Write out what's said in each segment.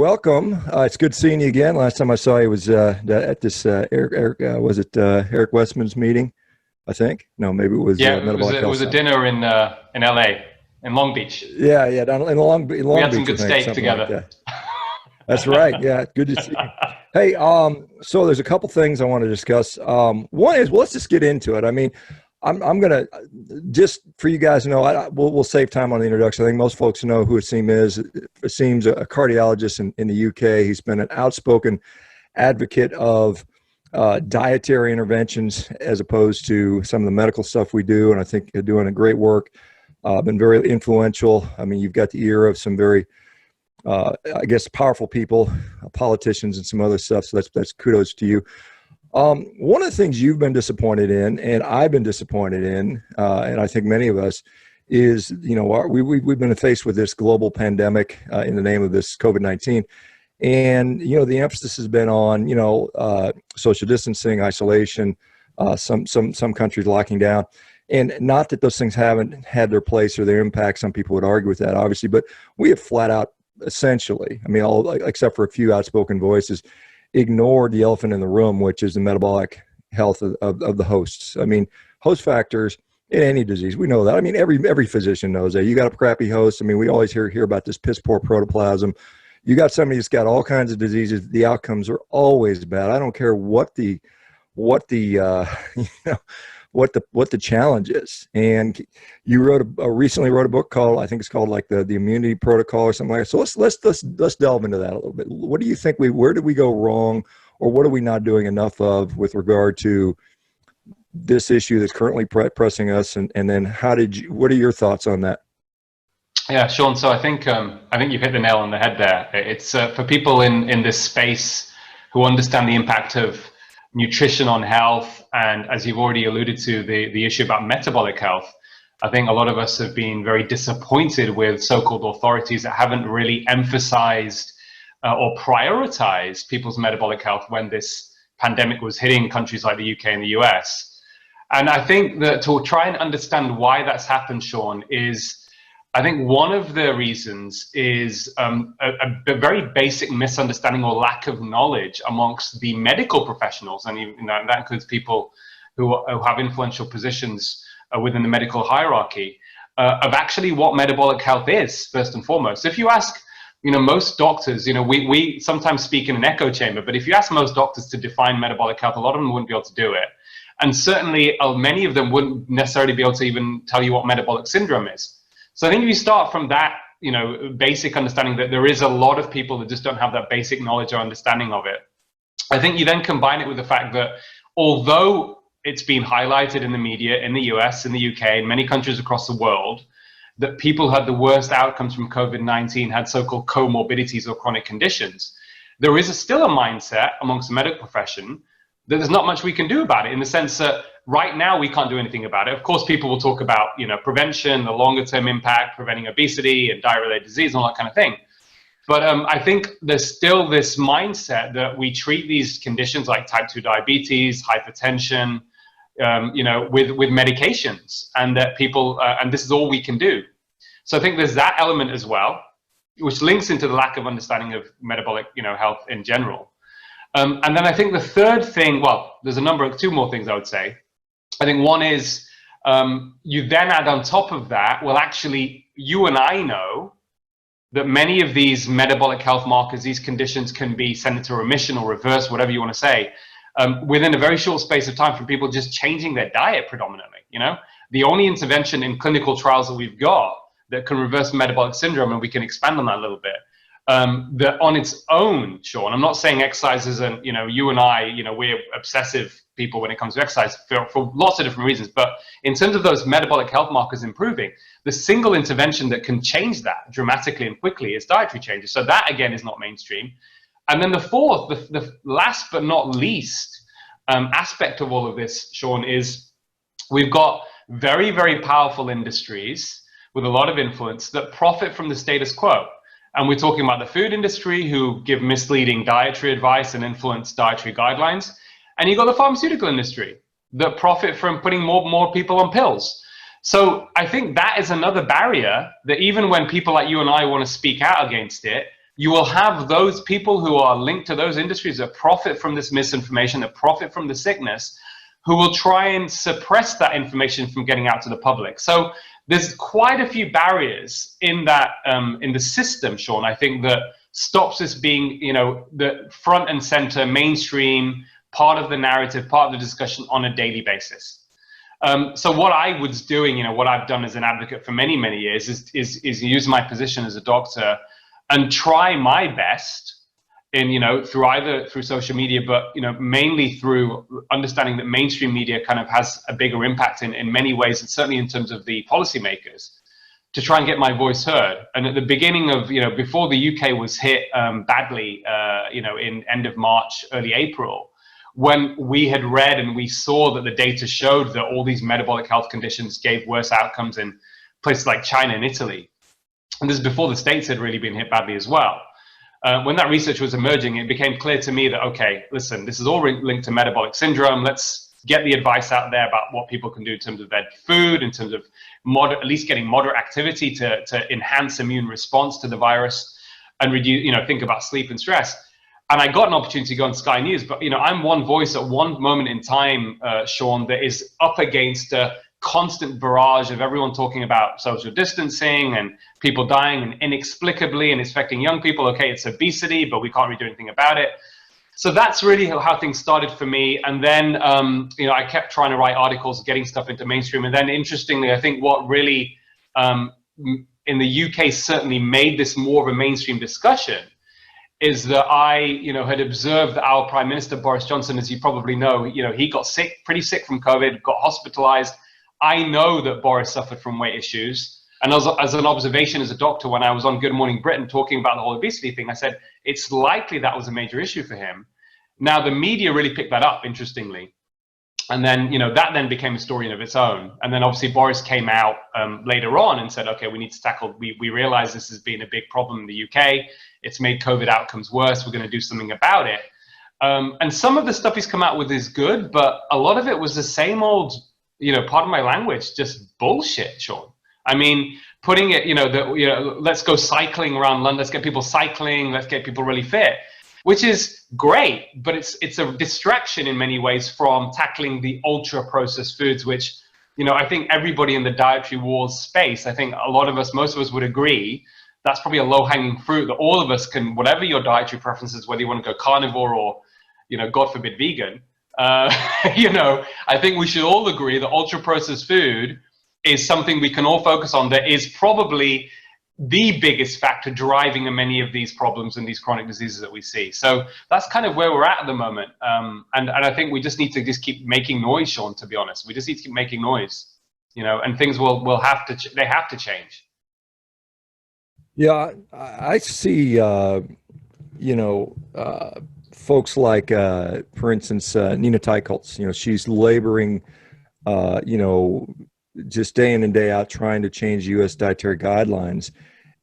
welcome. It's good seeing you again. Last time I saw you was at this Eric Westman's meeting, I think. No, maybe it was Yeah, Metabolic it Health was a Summit. dinner in LA, in Long Beach. Yeah, down in Long Beach, We had some I good think, steak something like together. that. That's right. Yeah, good to see you. Hey, so there's a couple things I want to discuss. One is, well, let's just get into it. I mean, I'm gonna just for you guys to know, we'll save time on the introduction. I think most folks know who Aseem is. Aseem's a cardiologist in the UK. He's been an outspoken advocate of dietary interventions as opposed to some of the medical stuff we do, and I think they're doing a great work. Been very influential. I mean, you've got the ear of some very I guess powerful people, politicians, and some other stuff. So that's kudos to you. One of the things you've been disappointed in, and I've been disappointed in, and I think many of us, is we've been faced with this global pandemic in the name of this COVID-19, and the emphasis has been on social distancing, isolation, some countries locking down. And not that those things haven't had their place or their impact. Some people would argue with that, obviously, but we have flat out, essentially, I mean, all except for a few outspoken voices, ignored the elephant in the room, which is the metabolic health of the hosts. I mean, host factors in any disease, we know that. I mean, every physician knows that. You got a crappy host. I mean, we always hear about this piss poor protoplasm. You got somebody that's got all kinds of diseases. The outcomes are always bad. I don't care what the what the challenge is. And you recently wrote a book called, I think it's called like the immunity protocol or something like that. So let's delve into that a little bit. What do you think where did we go wrong, or what are we not doing enough of with regard to this issue that's currently pressing us? And then what are your thoughts on that? Yeah, Sean. So I think you've hit the nail on the head there. It's for people in this space who understand the impact of nutrition on health, and as you've already alluded to, the issue about metabolic health. I think a lot of us have been very disappointed with so-called authorities that haven't really emphasized or prioritized people's metabolic health when this pandemic was hitting countries like the UK and the US. And I think that to try and understand why that's happened, Sean, I think one of the reasons is a very basic misunderstanding or lack of knowledge amongst the medical professionals, and that includes people who have influential positions within the medical hierarchy, of actually what metabolic health is, first and foremost. If you ask, most doctors, we sometimes speak in an echo chamber, but if you ask most doctors to define metabolic health, a lot of them wouldn't be able to do it. And certainly many of them wouldn't necessarily be able to even tell you what metabolic syndrome is. So I think if you start from that, basic understanding that there is a lot of people that just don't have that basic knowledge or understanding of it. I think you then combine it with the fact that although it's been highlighted in the media in the US, in the UK, in many countries across the world, that people who had the worst outcomes from COVID-19 had so-called comorbidities or chronic conditions, there is still a mindset amongst the medical profession that there's not much we can do about it, in the sense that right now we can't do anything about it. Of course, people will talk about prevention, the longer term impact, preventing obesity and diet-related disease and all that kind of thing. But I think there's still this mindset that we treat these conditions like type 2 diabetes, hypertension, with medications, and that people, and this is all we can do. So I think there's that element as well, which links into the lack of understanding of metabolic, health in general. And then I think the third thing, well, there's two more things I would say. I think one is you then add on top of that, well, actually, you and I know that many of these metabolic health markers, these conditions can be sent into remission or reverse, whatever you want to say, within a very short space of time from people just changing their diet predominantly. The only intervention in clinical trials that we've got that can reverse metabolic syndrome, and we can expand on that a little bit, that on its own, Sean, I'm not saying exercise isn't, you and I, we're obsessive people when it comes to exercise for lots of different reasons. But in terms of those metabolic health markers improving, the single intervention that can change that dramatically and quickly is dietary changes. So that, again, is not mainstream. And then the fourth, the last but not least aspect of all of this, Sean, is we've got very, very powerful industries with a lot of influence that profit from the status quo. And we're talking about the food industry, who give misleading dietary advice and influence dietary guidelines. And you've got the pharmaceutical industry that profit from putting more people on pills. So I think that is another barrier that even when people like you and I want to speak out against it, you will have those people who are linked to those industries that profit from this misinformation, that profit from the sickness, who will try and suppress that information from getting out to the public. So there's quite a few barriers in that, in the system, Shawn, I think, that stops this being, the front and center, mainstream, part of the narrative, part of the discussion on a daily basis. So what I was doing, what I've done as an advocate for many, many years is use my position as a doctor and try my best in, through social media, but, mainly through understanding that mainstream media kind of has a bigger impact in many ways, and certainly in terms of the policymakers, to try and get my voice heard. And at the beginning of, before the UK was hit badly, in end of March, early April, when we had read and we saw that the data showed that all these metabolic health conditions gave worse outcomes in places like China and Italy, and this is before the States had really been hit badly as well. When that research was emerging, it became clear to me that, okay, listen, this is all linked to metabolic syndrome. Let's get the advice out there about what people can do in terms of their food, in terms of at least getting moderate activity to enhance immune response to the virus, and reduce, think about sleep and stress. And I got an opportunity to go on Sky News, but I'm one voice at one moment in time, Shawn, that is up against a constant barrage of everyone talking about social distancing and people dying and inexplicably, and it's affecting young people. Okay, it's obesity, but we can't really do anything about it. So that's really how things started for me. And then, I kept trying to write articles, getting stuff into mainstream. And then interestingly, I think what really in the UK certainly made this more of a mainstream discussion is that I, had observed that our Prime Minister, Boris Johnson, as you probably know, he got pretty sick from COVID, got hospitalized. I know that Boris suffered from weight issues. And as an observation as a doctor, when I was on Good Morning Britain talking about the whole obesity thing, I said, it's likely that was a major issue for him. Now, the media really picked that up, interestingly. And then, that then became a story in of its own. And then obviously Boris came out later on and said, okay, we need to tackle, we realize this has been a big problem in the UK. It's made COVID outcomes worse. We're going to do something about it. And some of the stuff he's come out with is good, but a lot of it was the same old, pardon my language, just bullshit, Shawn. I mean, putting it, let's go cycling around London, let's get people cycling, let's get people really fit, which is great, but it's a distraction in many ways from tackling the ultra processed foods, which, I think everybody in the dietary wars space, I think a lot of us, most of us would agree, that's probably a low hanging fruit that all of us can, whatever your dietary preferences, whether you want to go carnivore or, God forbid, vegan, I think we should all agree that ultra processed food is something we can all focus on that is probably the biggest factor driving many of these problems and these chronic diseases that we see. So that's kind of where we're at the moment. And I think we just need to just keep making noise, Shawn, to be honest. We just need to keep making noise, and things will have to, they have to change. Yeah, I see, folks like, for instance, Nina Teicholz, she's laboring, just day in and day out trying to change U.S. dietary guidelines.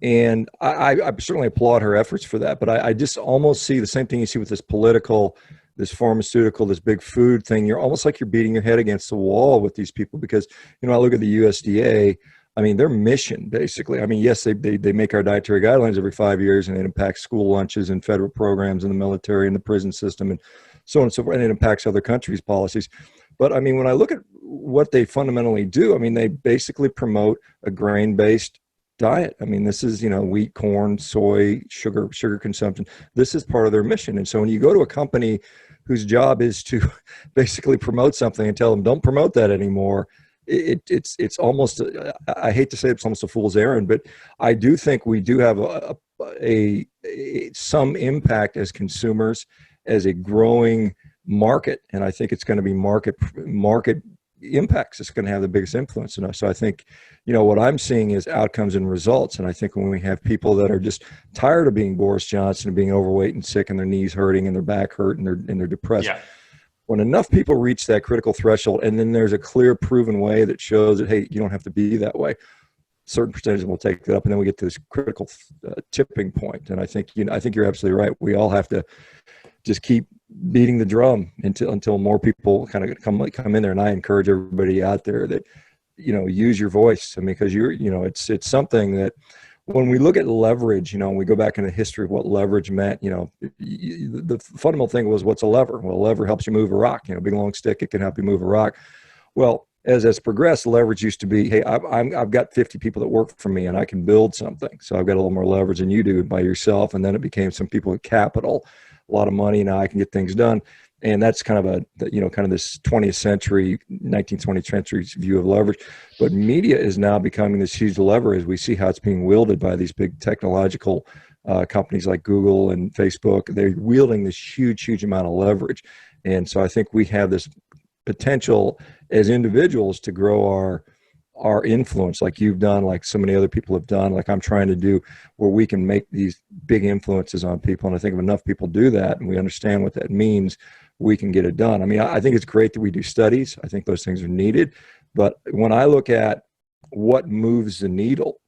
And I certainly applaud her efforts for that. But I just almost see the same thing you see with this political, this pharmaceutical, this big food thing. You're almost like you're beating your head against the wall with these people because, I look at the USDA. I mean, their mission, basically, yes, they make our dietary guidelines every 5 years, and it impacts school lunches and federal programs and the military and the prison system and so on and so forth, and it impacts other countries' policies. But when I look at what they fundamentally do, they basically promote a grain-based diet. This is, wheat, corn, soy, sugar consumption. This is part of their mission. And so when you go to a company whose job is to basically promote something and tell them, don't promote that anymore, it's almost, I hate to say it's almost a fool's errand, but I do think we do have some impact as consumers, as a growing market, and I think it's going to be market impacts. It's going to have the biggest influence in us. So I think, what I'm seeing is outcomes and results. And I think when we have people that are just tired of being Boris Johnson and being overweight and sick and their knees hurting and their back hurt and they're depressed. Yeah. When enough people reach that critical threshold, and then there's a clear proven way that shows that, hey, you don't have to be that way, certain percentage will take that up, and then we get to this critical tipping point. And I think you're absolutely right. We all have to just keep beating the drum until more people kind of come in there. And I encourage everybody out there that, use your voice. Because it's something that when we look at leverage, and we go back into the history of what leverage meant, the fundamental thing was, what's a lever? Well, a lever helps you move a rock, big long stick, it can help you move a rock. Well, as it's progressed, leverage used to be, hey, I've got 50 people that work for me and I can build something. So I've got a little more leverage than you do by yourself. And then it became some people with capital, a lot of money, now I can get things done. And that's kind of kind of this 20th century, 19th, 20th century view of leverage. But media is now becoming this huge lever as we see how it's being wielded by these big technological companies like Google and Facebook. They're wielding this huge, huge amount of leverage. And so I think we have this potential as individuals to grow our influence, like you've done, like so many other people have done, like I'm trying to do, where we can make these big influences on people. And I think if enough people do that and we understand what that means, we can get it done. I mean, I think it's great that we do studies. I think those things are needed. But when I look at what moves the needle,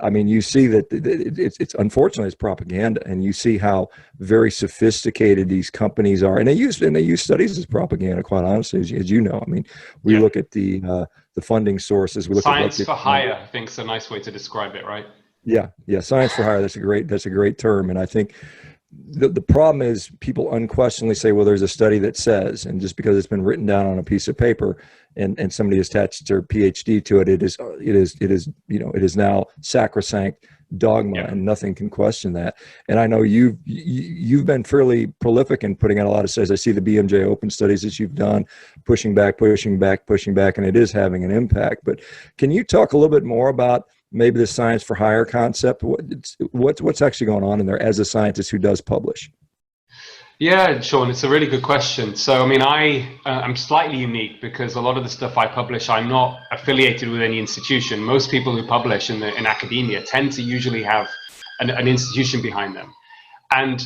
I mean, you see that it's unfortunately it's propaganda, and you see how very sophisticated these companies are, and they use studies as propaganda. Quite honestly, as you know, I mean, we look at the funding sources. We look science at for hire. I think is a nice way to describe it, right? Yeah, science for hire. That's a great term, and I think the problem is people unquestionably say, well, there's a study that says, and just because it's been written down on a piece of paper and somebody has attached their PhD to it, it is now sacrosanct dogma, and nothing can question that. And I know you've been fairly prolific in putting out a lot of studies. I see the BMJ Open studies that you've done, pushing back, and it is having an impact. But can you talk a little bit more about maybe the science for hire concept? What's actually going on in there as a scientist who does publish? Yeah, Sean, it's a really good question. So, I mean, I'm slightly unique because a lot of the stuff I publish, I'm not affiliated with any institution. Most people who publish in academia tend to usually have an institution behind them. And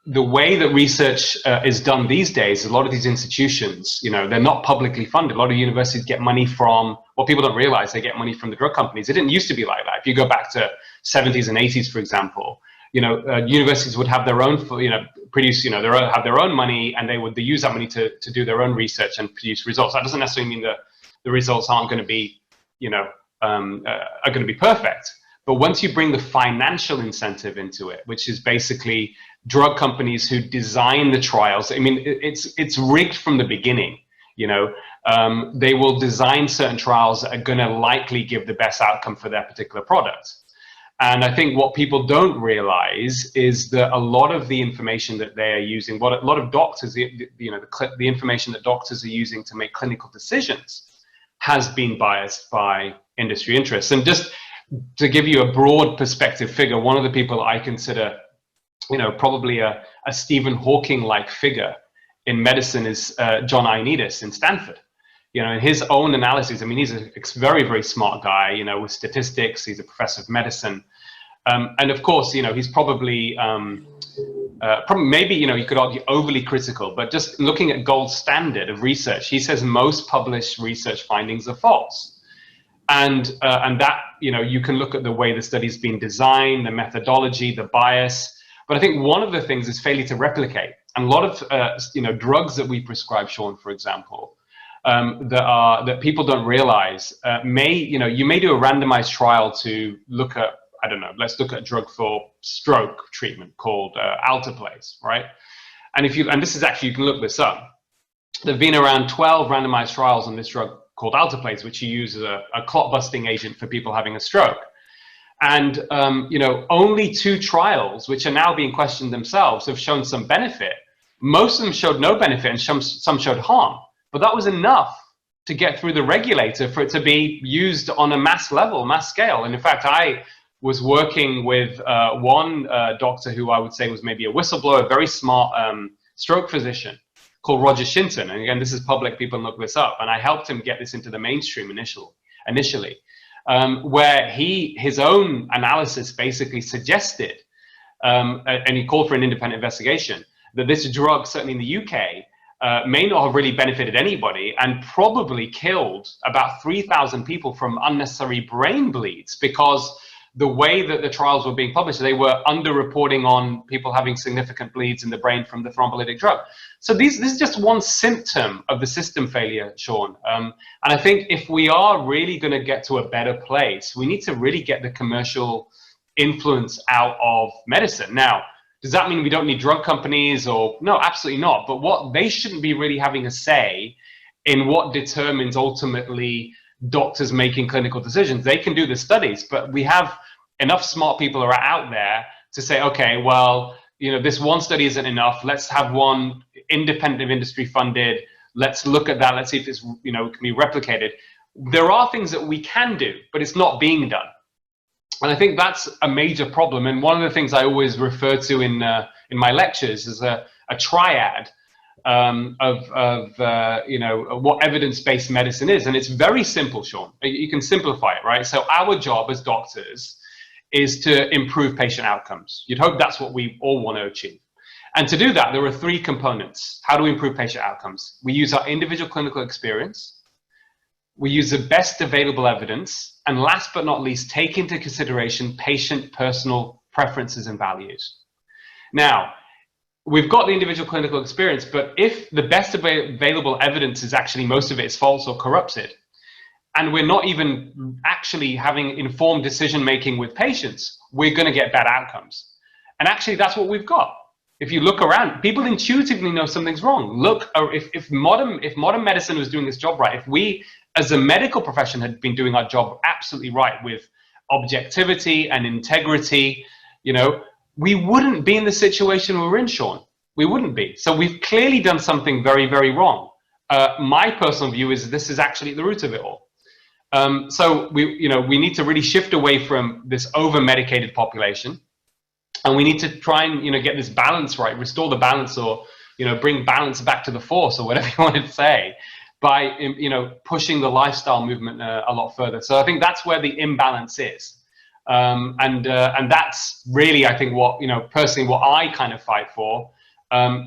the way that research is done these days, a lot of these institutions, they're not publicly funded. A lot of universities get money from, what people don't realize, they get money from the drug companies. It didn't used to be like that. If you go back to 70s and 80s, for example, universities would have their own, have their own money, and they would use that money to do their own research and produce results. That doesn't necessarily mean that the results aren't going to be, are going to be perfect. But once you bring the financial incentive into it, which is basically drug companies who design the trials, I mean, it's rigged from the beginning. They will design certain trials that are going to likely give the best outcome for their particular product. And I think what people don't realize is that a lot of the information that they are using, what a lot of doctors, the information that doctors are using to make clinical decisions has been biased by industry interests. And just to give you a broad perspective figure, one of the people I consider, probably a Stephen Hawking-like figure in medicine is John Ioannidis in Stanford. In his own analysis, I mean, he's a very, very smart guy, with statistics. He's a professor of medicine. And of course, he's probably maybe, you could argue overly critical, but just looking at gold standard of research, he says most published research findings are false. And that, you can look at the way the study's been designed, the methodology, the bias. But I think one of the things is failure to replicate. And a lot of, drugs that we prescribe, Sean, for example, that people don't realize you may do a randomized trial to look at, I don't know, let's look at a drug for stroke treatment called alteplase, right? And this is actually, you can look this up. There've been around 12 randomized trials on this drug called alteplase, which you use as a clot busting agent for people having a stroke. And only 2 trials, which are now being questioned themselves, have shown some benefit. Most of them showed no benefit, and some showed harm. But that was enough to get through the regulator for it to be used on a mass scale. And in fact, I was working with one doctor who I would say was maybe a whistleblower, a very smart stroke physician called Roger Shinton. And again, this is public, people can look this up. And I helped him get this into the mainstream initially, where his own analysis basically suggested, and he called for an independent investigation, that this drug, certainly in the UK, may not have really benefited anybody and probably killed about 3,000 people from unnecessary brain bleeds, because the way that the trials were being published, they were underreporting on people having significant bleeds in the brain from the thrombolytic drug. So this is just one symptom of the system failure, Sean. And I think if we are really going to get to a better place, we need to really get the commercial influence out of medicine. Now, does that mean we don't need drug companies? Or no, absolutely not. But what they shouldn't be really having a say in what determines ultimately doctors making clinical decisions. They can do the studies, but we have enough smart people are out there to say, okay, well, you know, this one study isn't enough. Let's have one independent industry funded. Let's look at that. Let's see if it's, you know, can be replicated. There are things that we can do, but it's not being done. And I think that's a major problem. And one of the things I always refer to in my lectures is a triad you know, what evidence-based medicine is. And it's very simple, Sean. You can simplify it, right? So our job as doctors is to improve patient outcomes. You'd hope that's what we all want to achieve. And to do that, there are three components. How do we improve patient outcomes? We use our individual clinical experience. We use the best available evidence. And last but not least, take into consideration patient personal preferences and values. Now, we've got the individual clinical experience, but if the best available evidence is actually most of it is false or corrupted, and we're not even actually having informed decision-making with patients, we're going to get bad outcomes. And actually, that's what we've got. If you look around, people intuitively know something's wrong. Look, if modern medicine was doing its job right, if we as a medical profession had been doing our job absolutely right with objectivity and integrity, you know, we wouldn't be in the situation we're in, Sean. We wouldn't be. So we've clearly done something very, very wrong. My personal view is this is actually at the root of it all. So we need to really shift away from this over-medicated population, and we need to try and, you know, get this balance right, restore the balance, or, you know, bring balance back to the force, or whatever you want to say, by, you know, pushing the lifestyle movement a lot further. So I think that's where the imbalance is. And that's really, I think, what, you know, personally, what I kind of fight for,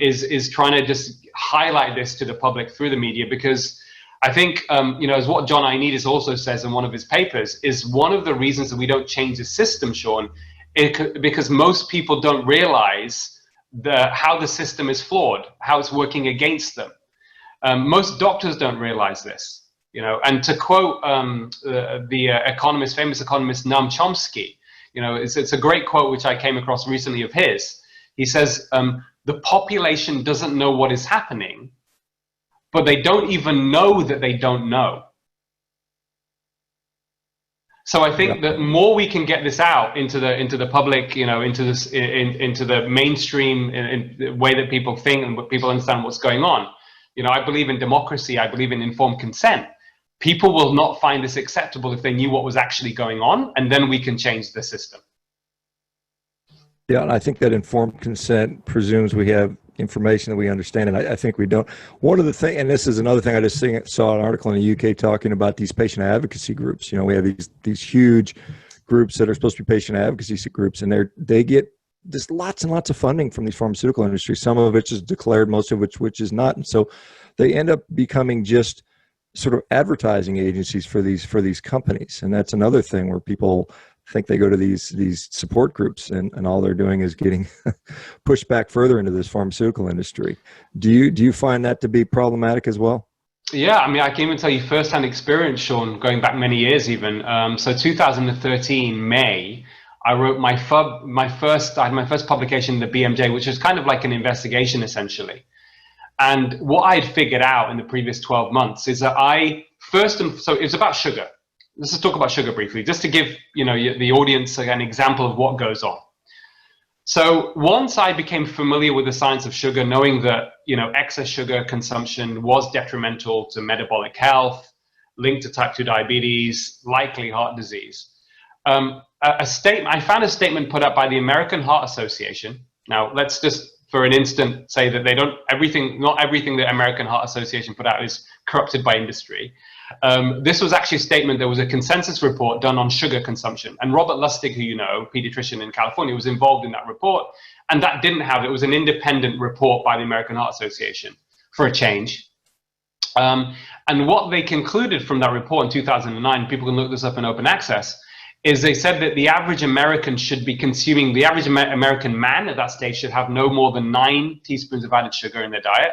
is trying to just highlight this to the public through the media, because I think, you know, as what John Ioannidis also says in one of his papers, is one of the reasons that we don't change the system, Sean, because most people don't realize how the system is flawed, how it's working against them. Most doctors don't realize this. You know, and to quote the famous economist Noam Chomsky, you know, it's a great quote which I came across recently of his. He says, the population doesn't know what is happening, but they don't even know that they don't know. So I think that more we can get this out into the public, you know, into the mainstream, in the way that people think and people understand what's going on. You know, I believe in democracy. I believe in informed consent. People will not find this acceptable if they knew what was actually going on, and then we can change the system. Yeah, and I think that informed consent presumes we have information that we understand, and I think we don't. One of the things, and this is another thing, I just saw an article in the UK talking about these patient advocacy groups. You know, we have these huge groups that are supposed to be patient advocacy groups, and they get just lots and lots of funding from these pharmaceutical industries. Some of which is declared, most of which is not, and so they end up becoming just sort of advertising agencies for these companies. And that's another thing where people think they go to these support groups, and all they're doing is getting pushed back further into this pharmaceutical industry. Do you find that to be problematic as well? Yeah, I mean, I can even tell you firsthand experience, Sean, going back many years even. So 2013, May, I wrote my first publication in the BMJ, which was kind of like an investigation essentially. And what I'd figured out in the previous 12 months is that so it was about sugar. Let's just talk about sugar briefly, just to give, you know, the audience an example of what goes on. So once I became familiar with the science of sugar, knowing that, you know, excess sugar consumption was detrimental to metabolic health, linked to type 2 diabetes, likely heart disease, I found a statement put up by the American Heart Association. Now, let's just, for an instant, say that not everything the American Heart Association put out is corrupted by industry. This was actually a statement. There was a consensus report done on sugar consumption, and Robert Lustig, who you know, pediatrician in California, was involved in that report, and that didn't have it. It was an independent report by the American Heart Association for a change. And what they concluded from that report in 2009, people can look this up in open access, is they said that the average American should be consuming, the average American man at that stage should have no more than 9 teaspoons of added sugar in their diet.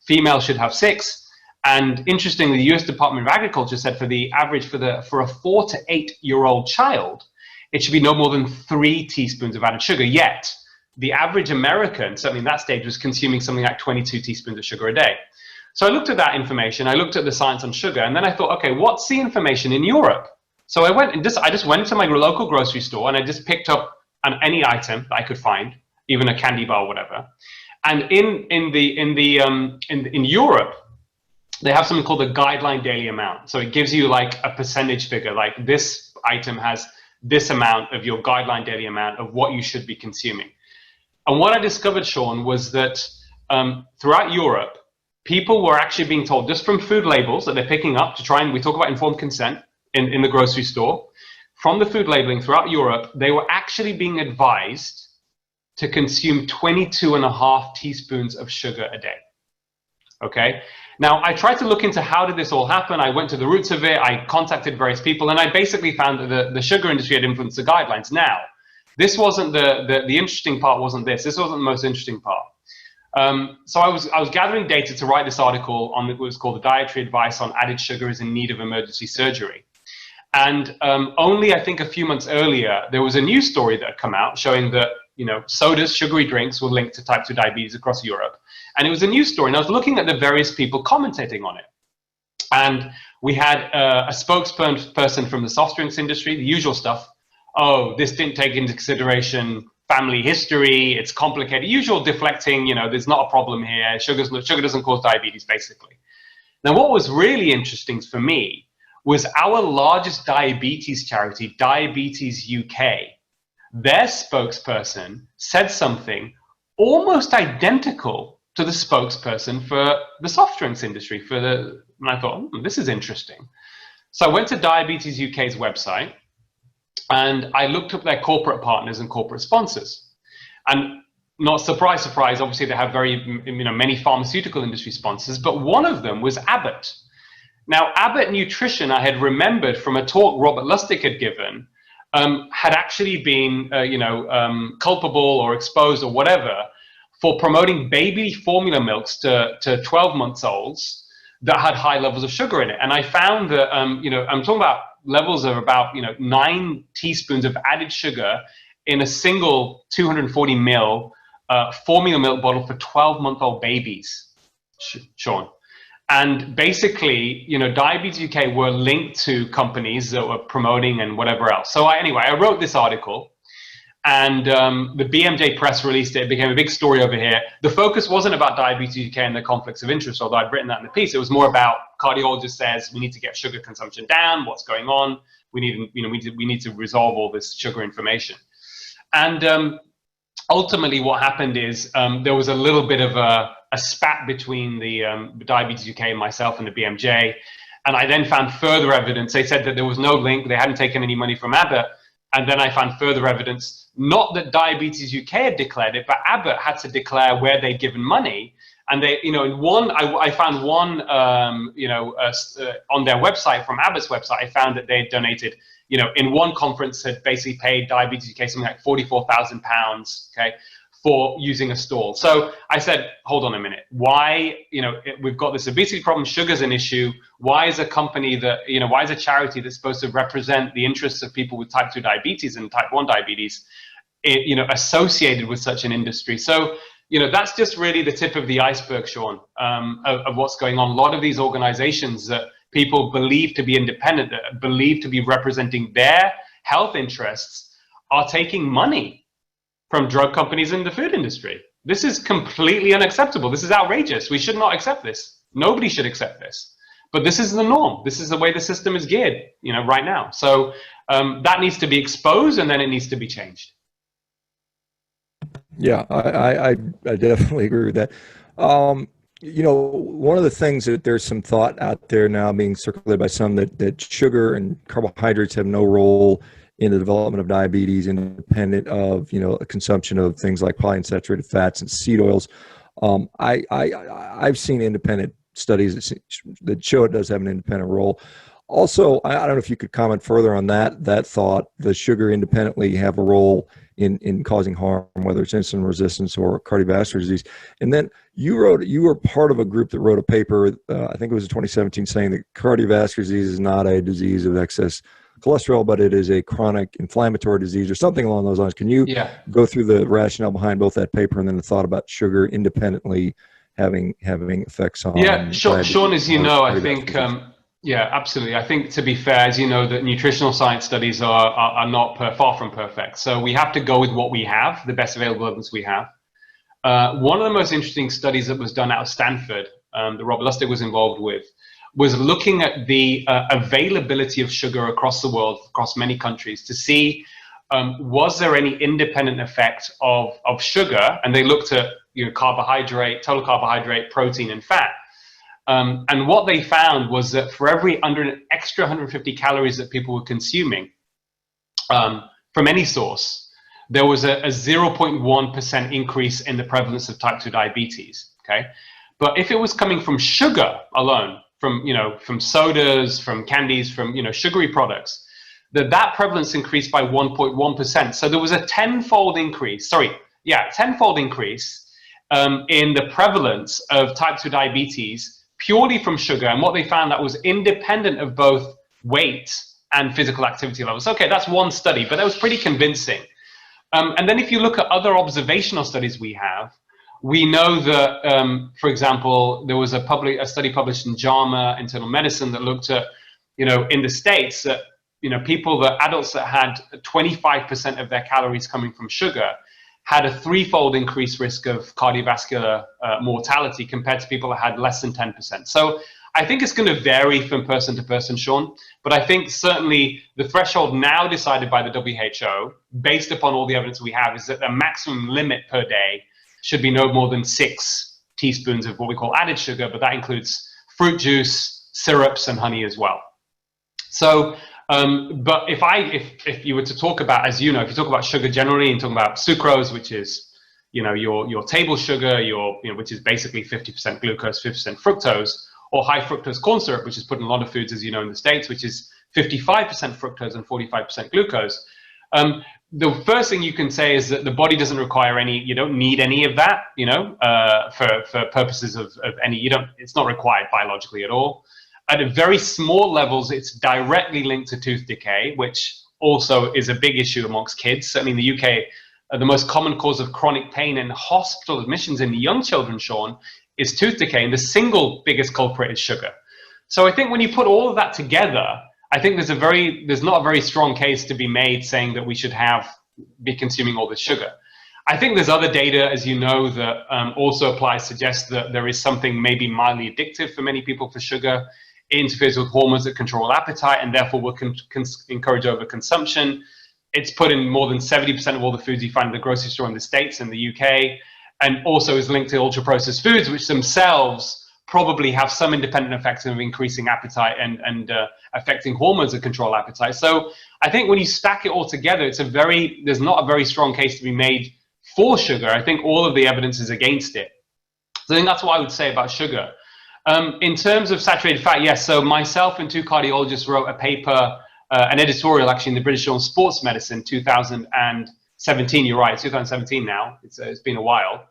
Female should have 6. And interestingly, the US Department of Agriculture said for the average, for a 4 to 8-year-old child, it should be no more than 3 teaspoons of added sugar. Yet, the average American, certainly in that stage, was consuming something like 22 teaspoons of sugar a day. So I looked at that information, I looked at the science on sugar, and then I thought, okay, what's the information in Europe? So I went and I just went to my local grocery store and I just picked up any item that I could find, even a candy bar or whatever. And in Europe, they have something called the guideline daily amount. So it gives you like a percentage figure, like this item has this amount of your guideline daily amount of what you should be consuming. And what I discovered, Sean, was that throughout Europe, people were actually being told just from food labels that they're picking up to try and, we talk about informed consent in the grocery store, from the food labeling throughout Europe, they were actually being advised to consume 22.5 teaspoons of sugar a day. Okay. Now, I tried to look into how did this all happen. I went to the roots of it. I contacted various people, and I basically found that the sugar industry had influenced the guidelines. Now, this wasn't the interesting part. Wasn't this? This wasn't the most interesting part. So I was gathering data to write this article on what was called the Dietary Advice on Added Sugar is in Need of Emergency Surgery. And only, I think, a few months earlier, there was a news story that had come out showing that, sodas, sugary drinks were linked to type 2 diabetes across Europe. And it was a news story, and I was looking at the various people commentating on it. And we had a spokesperson from the soft drinks industry, the usual stuff. Oh, this didn't take into consideration family history, it's complicated, usual deflecting, there's not a problem here, sugar doesn't cause diabetes, basically. Now, what was really interesting for me was our largest diabetes charity, Diabetes UK. Their spokesperson said something almost identical to the spokesperson for the soft drinks industry. And I thought, this is interesting. So I went to Diabetes UK's website and I looked up their corporate partners and corporate sponsors. And not surprise, obviously they have many pharmaceutical industry sponsors, but one of them was Abbott. Now, Abbott Nutrition, I had remembered from a talk Robert Lustig had given, had actually been, culpable or exposed or whatever for promoting baby formula milks to 12-month-olds that had high levels of sugar in it. And I found that, I'm talking about levels of about, 9 teaspoons of added sugar in a single 240 ml formula milk bottle for 12-month-old babies, Sean. And basically, Diabetes UK were linked to companies that were promoting and whatever else. So anyway, I wrote this article and the BMJ press released it. It became a big story over here. The focus wasn't about Diabetes UK and the conflicts of interest, although I'd written that in the piece. It was more about cardiologist says we need to get sugar consumption down. What's going on? We need to resolve all this sugar information. And ultimately what happened is there was a little bit of a spat between the Diabetes UK and myself and the BMJ. And I then found further evidence. They said that there was no link. They hadn't taken any money from Abbott. And then I found further evidence, not that Diabetes UK had declared it, but Abbott had to declare where they'd given money. And they, I found one, on their website, from Abbott's website, I found that they had donated, in one conference had basically paid Diabetes UK something like £44,000, okay, for using a stall. So I said, hold on a minute. Why, we've got this obesity problem, sugar's an issue. Why is a company that, why is a charity that's supposed to represent the interests of people with type 2 diabetes and type 1 diabetes, associated with such an industry? So, that's just really the tip of the iceberg, Sean, of what's going on. A lot of these organizations that people believe to be independent, that believe to be representing their health interests, are taking money from drug companies in the food industry. This is completely unacceptable. This is outrageous. We should not accept this. Nobody should accept this. But this is the norm. This is the way the system is geared, right now. So that needs to be exposed, and then it needs to be changed. Yeah, I definitely agree with that. One of the things that there's some thought out there now being circulated by some that sugar and carbohydrates have no role in the development of diabetes, independent of a consumption of things like polyunsaturated fats and seed oils. I've seen independent studies that show it does have an independent role. Also, I don't know if you could comment further on that thought. Does sugar independently have a role in causing harm, whether it's insulin resistance or cardiovascular disease? And then you were part of a group that wrote a paper, I think it was in 2017, saying that cardiovascular disease is not a disease of excess cholesterol, but it is a chronic inflammatory disease or something along those lines. Can you go through the rationale behind both that paper and then the thought about sugar independently having effects on? Yeah, Sean, as you know, I think, yeah, absolutely. I think, to be fair, as you know, that nutritional science studies are not far from perfect. So we have to go with what we have, the best available evidence we have. One of the most interesting studies that was done out of Stanford, that Rob Lustig was involved with, was looking at the availability of sugar across the world, across many countries, to see was there any independent effect of sugar. And they looked at carbohydrate, total carbohydrate, protein, and fat. And what they found was that for every extra 150 calories that people were consuming from any source, there was a 0.1% increase in the prevalence of type 2 diabetes. Okay, but if it was coming from sugar alone, from sodas, from candies, from sugary products, that prevalence increased by 1.1%. So there was a tenfold increase. Tenfold increase in the prevalence of type 2 diabetes purely from sugar. And what they found, that was independent of both weight and physical activity levels. Okay, that's one study, but that was pretty convincing. And then if you look at other observational studies we have, we know that, for example, there was a study published in JAMA Internal Medicine that looked at, in the States, that adults that had 25% of their calories coming from sugar had a threefold increased risk of cardiovascular mortality compared to people that had less than 10%. So I think it's going to vary from person to person, Sean, but I think certainly the threshold now decided by the WHO, based upon all the evidence we have, is that the maximum limit per day should be no more than 6 teaspoons of what we call added sugar, but that includes fruit juice, syrups, and honey as well. So, but if you were to talk about, as you know, if you talk about sugar generally and talk about sucrose, which is, your table sugar, which is basically 50% glucose, 50% fructose, or high fructose corn syrup, which is put in a lot of foods, as you know, in the States, which is 55% fructose and 45% glucose. The first thing you can say is that the body doesn't require you don't need any of that, for purposes of any, it's not required biologically at all. At a very small levels, it's directly linked to tooth decay, which also is a big issue amongst kids. I mean, the UK, the most common cause of chronic pain and hospital admissions in young children, Sean, is tooth decay, and the single biggest culprit is sugar. So I think when you put all of that together, I think there's not a very strong case to be made saying that we should be consuming all this sugar. I think there's other data, as you know, that also suggests that there is something maybe mildly addictive for many people for sugar. It interferes with hormones that control appetite and therefore will encourage overconsumption. It's put in more than 70% of all the foods you find in the grocery store in the States and the UK, and also is linked to ultra-processed foods, which themselves probably have some independent effects of increasing appetite and affecting hormones that control appetite. So I think when you stack it all together, there's not a very strong case to be made for sugar. I think all of the evidence is against it. So I think that's what I would say about sugar. In terms of saturated fat, yes. So myself and 2 cardiologists wrote a paper, an editorial actually in the British Journal of Sports Medicine, 2017. You're right, 2017 now. It's been a while,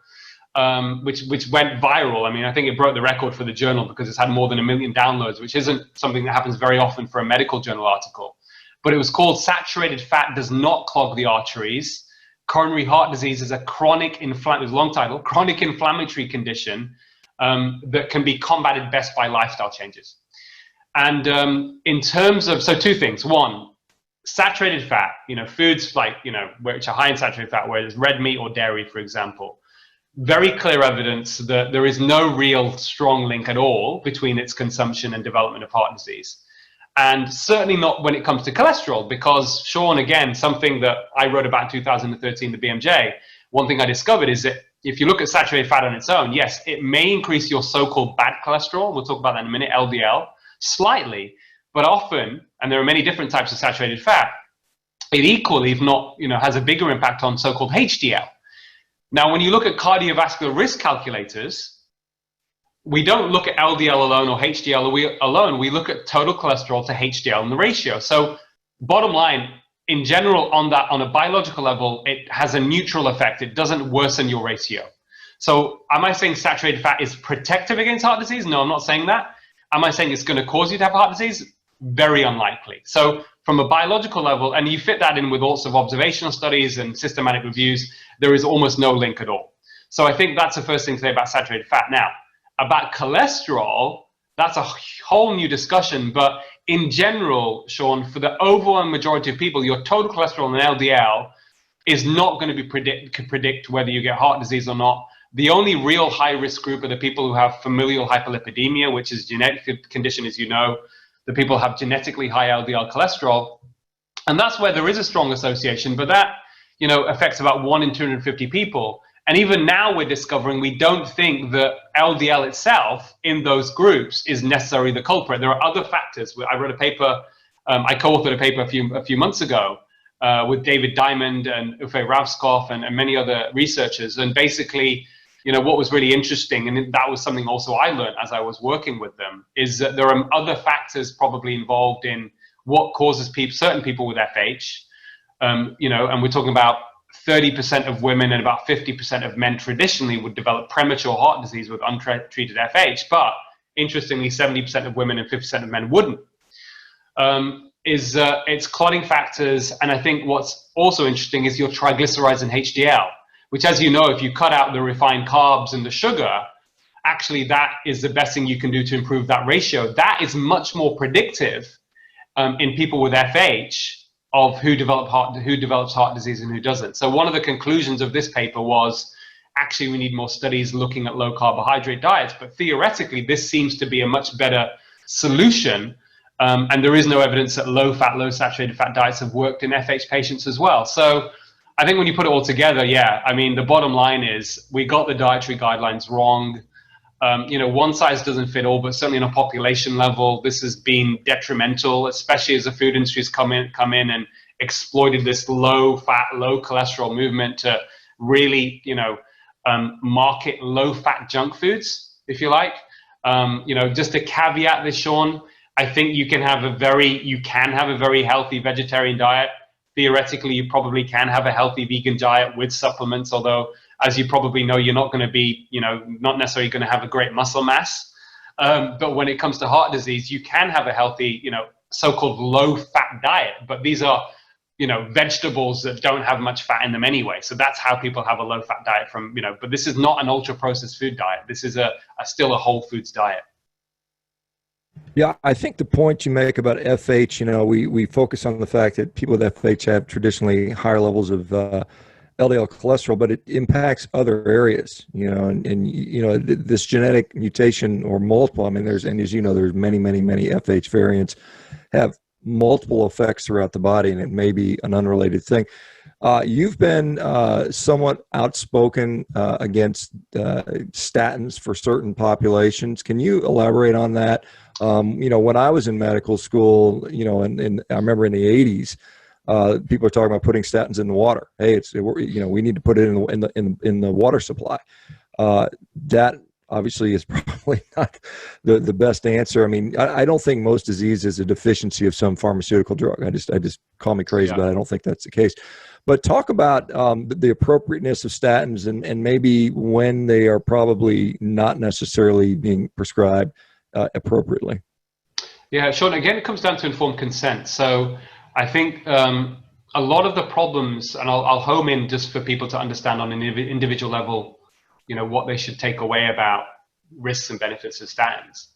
which went viral. I mean, I think it broke the record for the journal because it's had more than 1 million downloads, which isn't something that happens very often for a medical journal article. But it was called "Saturated Fat Does Not Clog the Arteries. Coronary heart disease is a chronic inflammatory condition that can be combated best by lifestyle changes." And in terms of, so 2 things. One, saturated fat, foods like, which are high in saturated fat, whether it's red meat or dairy, for example, very clear evidence that there is no real strong link at all between its consumption and development of heart disease. And certainly not when it comes to cholesterol, because Sean, again, something that I wrote about in 2013, the BMJ, one thing I discovered is that if you look at saturated fat on its own, yes, it may increase your so-called bad cholesterol, we'll talk about that in a minute, LDL, slightly, but often, and there are many different types of saturated fat, it equally, if not, has a bigger impact on so-called HDL. Now, when you look at cardiovascular risk calculators, we don't look at LDL alone or HDL alone. We look at total cholesterol to HDL and the ratio. So bottom line, in general, on a biological level, it has a neutral effect. It doesn't worsen your ratio. So am I saying saturated fat is protective against heart disease? No, I'm not saying that. Am I saying it's going to cause you to have heart disease? Very unlikely. So from a biological level, and you fit that in with lots of observational studies and systematic reviews, there is almost no link at all. So I think that's the first thing to say about saturated fat. Now, about cholesterol, that's a whole new discussion. But in general, Shawn, for the overwhelming majority of people, your total cholesterol and LDL is not going to be predict whether you get heart disease or not. The only real high-risk group are the people who have familial hyperlipidemia, which is a genetic condition, as you know. The people who have genetically high LDL cholesterol. And that's where there is a strong association, but that, you know, affects about 1 in 250 people. And even now we're discovering we don't think that LDL itself in those groups is necessarily the culprit. There are other factors. I wrote a paper, I co-authored a paper a few months ago with David Diamond and Uffe Ravskov and many other researchers. And basically, you know, what was really interesting, and that was something also I learned as I was working with them, is that there are other factors probably involved in what causes certain people with FH. You know, and we're talking about 30% of women and about 50% of men traditionally would develop premature heart disease with untreated FH, but interestingly, 70% of women and 50% of men wouldn't. It's clotting factors, and I think what's also interesting is your triglycerides and HDL, which, as you know, if you cut out the refined carbs and the sugar, actually that is the best thing you can do to improve that ratio. That is much more predictive in people with FH of who develops heart disease and who doesn't. So one of the conclusions of this paper was actually we need more studies looking at low carbohydrate diets, but theoretically this seems to be a much better solution. And there is no evidence that low fat, low saturated fat diets have worked in FH patients as well. So I think when you put it all together, yeah, I mean, the bottom line is we got the dietary guidelines wrong. You know, one size doesn't fit all, but certainly on a population level, this has been detrimental, especially as the food industry has come in and exploited this low fat, low cholesterol movement to really, you know, market low fat junk foods, if you like. You know, just to caveat this, Shawn, I think you can have a very healthy vegetarian diet. Theoretically, you probably can have a healthy vegan diet with supplements, although, as you probably know, you're not going to be, you know, not necessarily going to have a great muscle mass. But when it comes to heart disease, you can have a healthy, you know, so-called low-fat diet. But these are, you know, vegetables that don't have much fat in them anyway. So that's how people have a low-fat diet from, you know, but this is not an ultra-processed food diet. This is still a whole foods diet. Yeah, I think the point you make about FH, you know, we focus on the fact that people with FH have traditionally higher levels of LDL cholesterol, but it impacts other areas, you know, and you know, this genetic mutation or multiple, I mean, and as you know, there's many FH variants have multiple effects throughout the body, and it may be an unrelated thing. You've been somewhat outspoken against statins for certain populations. Can you elaborate on that? You know, when I was in medical school, you know, and I remember in the 80s, people are talking about putting statins in the water. Hey, you know, we need to put it in the water supply. That obviously is probably not the best answer. I mean, I don't think most disease is a deficiency of some pharmaceutical drug. I just call me crazy, but I don't think that's the case. But talk about the appropriateness of statins and maybe when they are probably not necessarily being prescribed appropriately. Yeah, Shawn, again, it comes down to informed consent. So I think a lot of the problems, and I'll home in just for people to understand on an individual level, you know, what they should take away about risks and benefits of statins.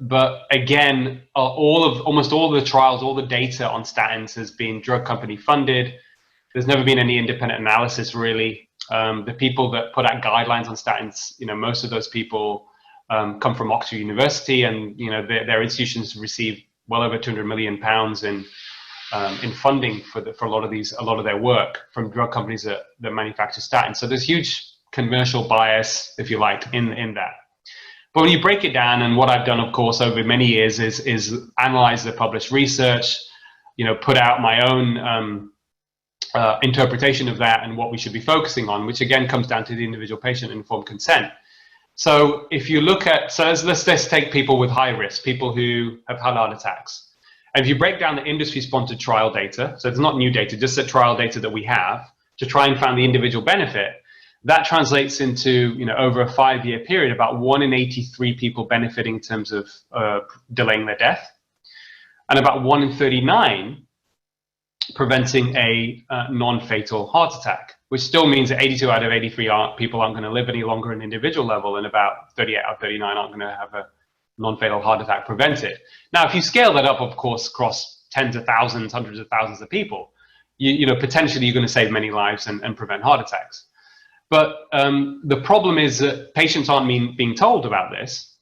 But again, almost all the trials, all the data on statins has been drug company funded. There's never been any independent analysis, really. The people that put out guidelines on statins, you know, most of those people come from Oxford University, and you know their institutions receive well over £200 million in funding for a lot of their work from drug companies that manufacture statins. So there's huge commercial bias, if you like, in that. But when you break it down, and what I've done, of course, over many years is analyze the published research, you know, put out my own interpretation of that and what we should be focusing on, which again comes down to the individual patient informed consent. So if you look at, so let's take people with high risk, people who have had heart attacks. And if you break down the industry-sponsored trial data, so it's not new data, just the trial data that we have to try and find the individual benefit, that translates into, over a 5-year period, about 1 in 83 people benefiting in terms of delaying their death, and about 1 in 39 preventing a non-fatal heart attack, which still means that 82 out of 83 people aren't going to live any longer at an individual level, and about 38 out of 39 aren't going to have a non-fatal heart attack prevented. Now, if you scale that up, of course, across tens of thousands, hundreds of thousands of people, potentially you're going to save many lives and prevent heart attacks. But the problem is that patients aren't being told about this,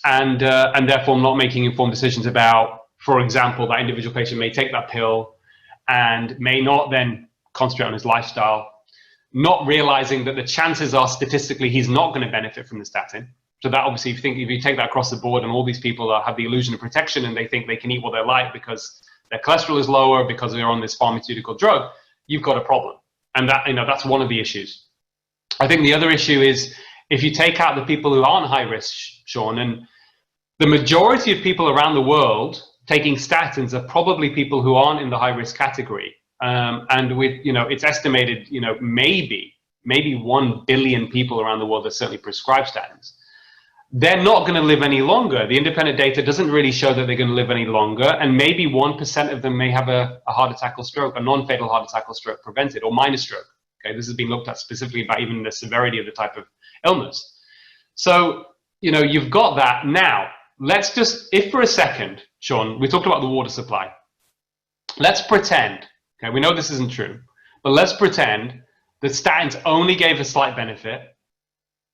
and therefore not making informed decisions about, for example, that individual patient may take that pill and may not then concentrate on his lifestyle, not realizing that the chances are statistically he's not going to benefit from the statin. So that obviously, if you take that across the board, and all these people have the illusion of protection and they think they can eat what they like because their cholesterol is lower, because they're on this pharmaceutical drug, you've got a problem. And that's one of the issues. I think the other issue is if you take out the people who aren't high risk, Sean, and the majority of people around the world taking statins are probably people who aren't in the high risk category. And with, it's estimated, maybe 1 billion people around the world that certainly prescribe statins. They're not going to live any longer. The independent data doesn't really show that they're going to live any longer. And maybe 1% of them may have a heart attack or stroke, a non-fatal heart attack or stroke prevented, or minor stroke. Okay, this has been looked at specifically about even the severity of the type of illness. So, you've got that. Now, let's just, if for a second, Sean, we talked about the water supply. Let's pretend, okay, we know this isn't true, but let's pretend that statins only gave a slight benefit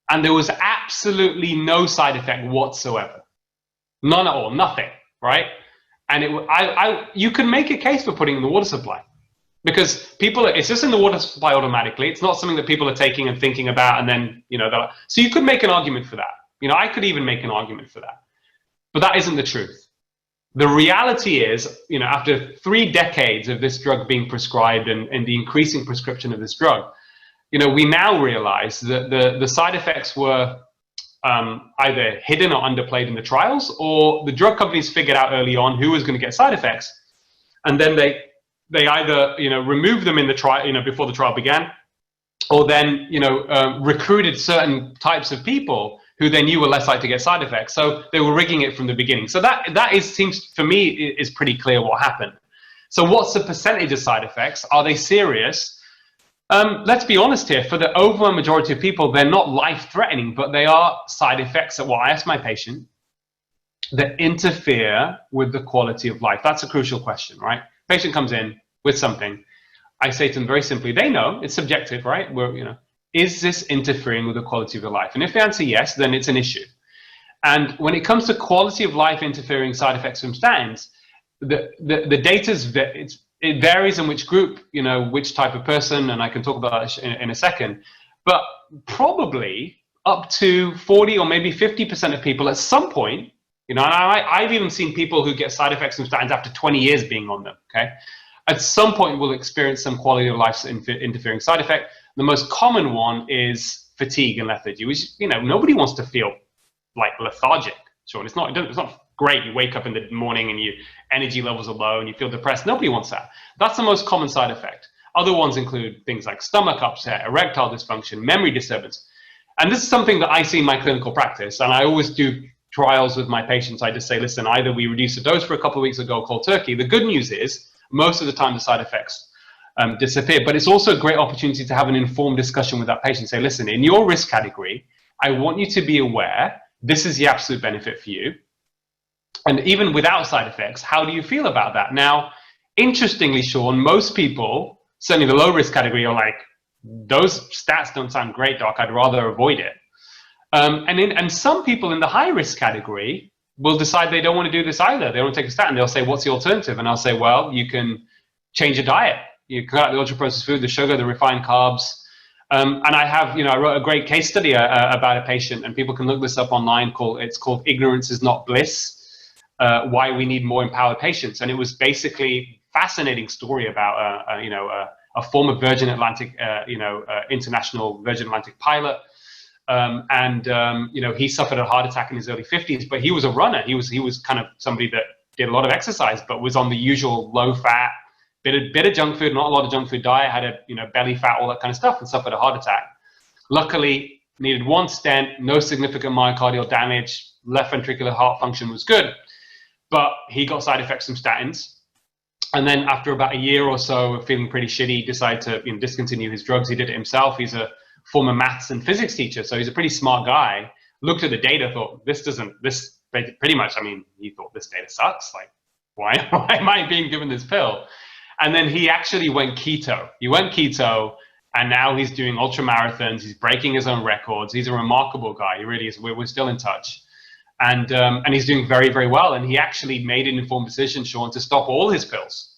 and there was absolutely no side effect whatsoever. None at all, nothing, right? And you can make a case for putting in the water supply because it's just in the water supply automatically. It's not something that people are taking and thinking about and then, so you could make an argument for that. I could even make an argument for that, but that isn't the truth. The reality is, after 3 decades of this drug being prescribed and the increasing prescription of this drug, we now realize that the side effects were either hidden or underplayed in the trials, or the drug companies figured out early on who was going to get side effects, and then they either removed them in the trial, before the trial began, or then recruited certain types of people who they knew were less likely to get side effects. So they were rigging it from the beginning. So that seems for me is pretty clear what happened. So what's the percentage of side effects? Are they serious? Let's be honest here. For the overwhelming majority of people, they're not life-threatening, but they are side effects that, I ask my patient, that interfere with the quality of life. That's a crucial question, right? Patient comes in with something. I say to them very simply, they know it's subjective, right? Is this interfering with the quality of your life? And if they answer yes, then it's an issue. And when it comes to quality of life interfering side effects from statins, the data it varies in which group, which type of person, and I can talk about that in a second, but probably up to 40 or maybe 50% of people at some point, and I've even seen people who get side effects from statins after 20 years being on them, okay? At some point will experience some quality of life interfering side effect. The most common one is fatigue and lethargy, which, nobody wants to feel like lethargic. Sure, it's not great. You wake up in the morning and your energy levels are low and you feel depressed. Nobody wants that. That's the most common side effect. Other ones include things like stomach upset, erectile dysfunction, memory disturbance. And this is something that I see in my clinical practice. And I always do trials with my patients. I just say, listen, either we reduce the dose for a couple of weeks or go cold turkey. The good news is most of the time the side effects disappear. But it's also a great opportunity to have an informed discussion with that patient. Say, listen, in your risk category, I want you to be aware this is the absolute benefit for you. And even without side effects, how do you feel about that? Now, interestingly, Sean, most people, certainly the low risk category, are like, those stats don't sound great, doc. I'd rather avoid it. And some people in the high risk category will decide they don't want to do this either. They don't take a statin. They'll say, what's the alternative? And I'll say, well, you can change your diet. You cut out the ultra processed food, the sugar, the refined carbs. And I wrote a great case study about a patient, and people can look this up online. It's called Ignorance is Not Bliss, Why We Need More Empowered Patients. And it was basically a fascinating story about, a former Virgin Atlantic, international Virgin Atlantic pilot He suffered a heart attack in his early 50s, but he was a runner. He was kind of somebody that did a lot of exercise, but was on the usual low fat, bit of junk food, not a lot of junk food diet, had a belly fat, all that kind of stuff, and suffered a heart attack. Luckily, needed one stent, no significant myocardial damage, left ventricular heart function was good, but he got side effects from statins. And then after about a year or so of feeling pretty shitty, decided to discontinue his drugs. He did it himself. He's a former maths and physics teacher, so he's a pretty smart guy. Looked at the data, thought pretty much, he thought this data sucks. Like, why am I being given this pill? And then he actually went keto. He went keto, and now he's doing ultra marathons. He's breaking his own records. He's a remarkable guy. He really is. We're still in touch. And he's doing very, very well. And he actually made an informed decision, Sean, to stop all his pills.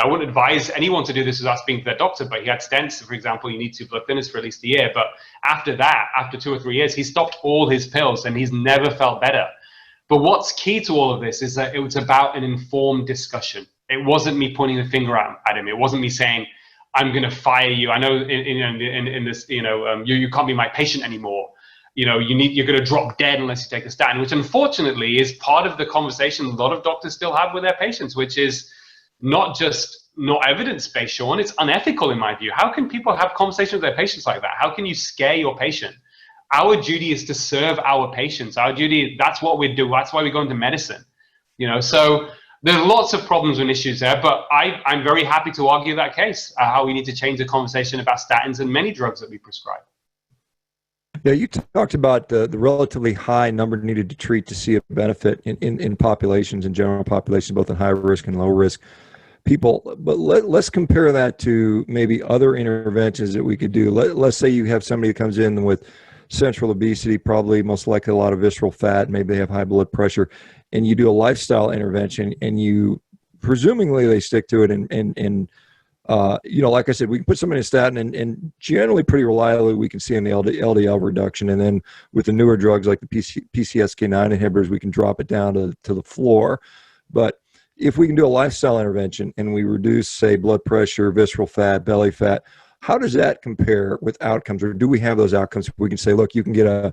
I wouldn't advise anyone to do this without speaking to their doctor, but he had stents, for example. You need 2 blood thinners for at least a year. But after that, after 2 or 3 years, he stopped all his pills, and he's never felt better. But what's key to all of this is that it was about an informed discussion. It wasn't me pointing the finger at him. It wasn't me saying, I'm going to fire you. I know in this, you can't be my patient anymore. You're going to drop dead unless you take a statin, which unfortunately is part of the conversation a lot of doctors still have with their patients, which is not evidence-based, Sean. It's unethical in my view. How can people have conversations with their patients like that? How can you scare your patient? Our duty is to serve our patients. Our duty, that's what we do. That's why we go into medicine. So there's lots of problems and issues there, but I'm very happy to argue that case, how we need to change the conversation about statins and many drugs that we prescribe. Yeah, you talked about the relatively high number needed to treat to see a benefit in populations, in general populations, both in high risk and low risk people. But let's compare that to maybe other interventions that we could do. Let's say you have somebody who comes in with central obesity, probably most likely a lot of visceral fat, maybe they have high blood pressure, and you do a lifestyle intervention, and you presumably they stick to it, and like I said, we can put somebody in a statin, and generally pretty reliably we can see in the LDL reduction, and then with the newer drugs like the PCSK9 inhibitors, we can drop it down to the floor. But if we can do a lifestyle intervention and we reduce, say, blood pressure, visceral fat, belly fat, how does that compare with outcomes, or do we have those outcomes? We can say, look, you can get a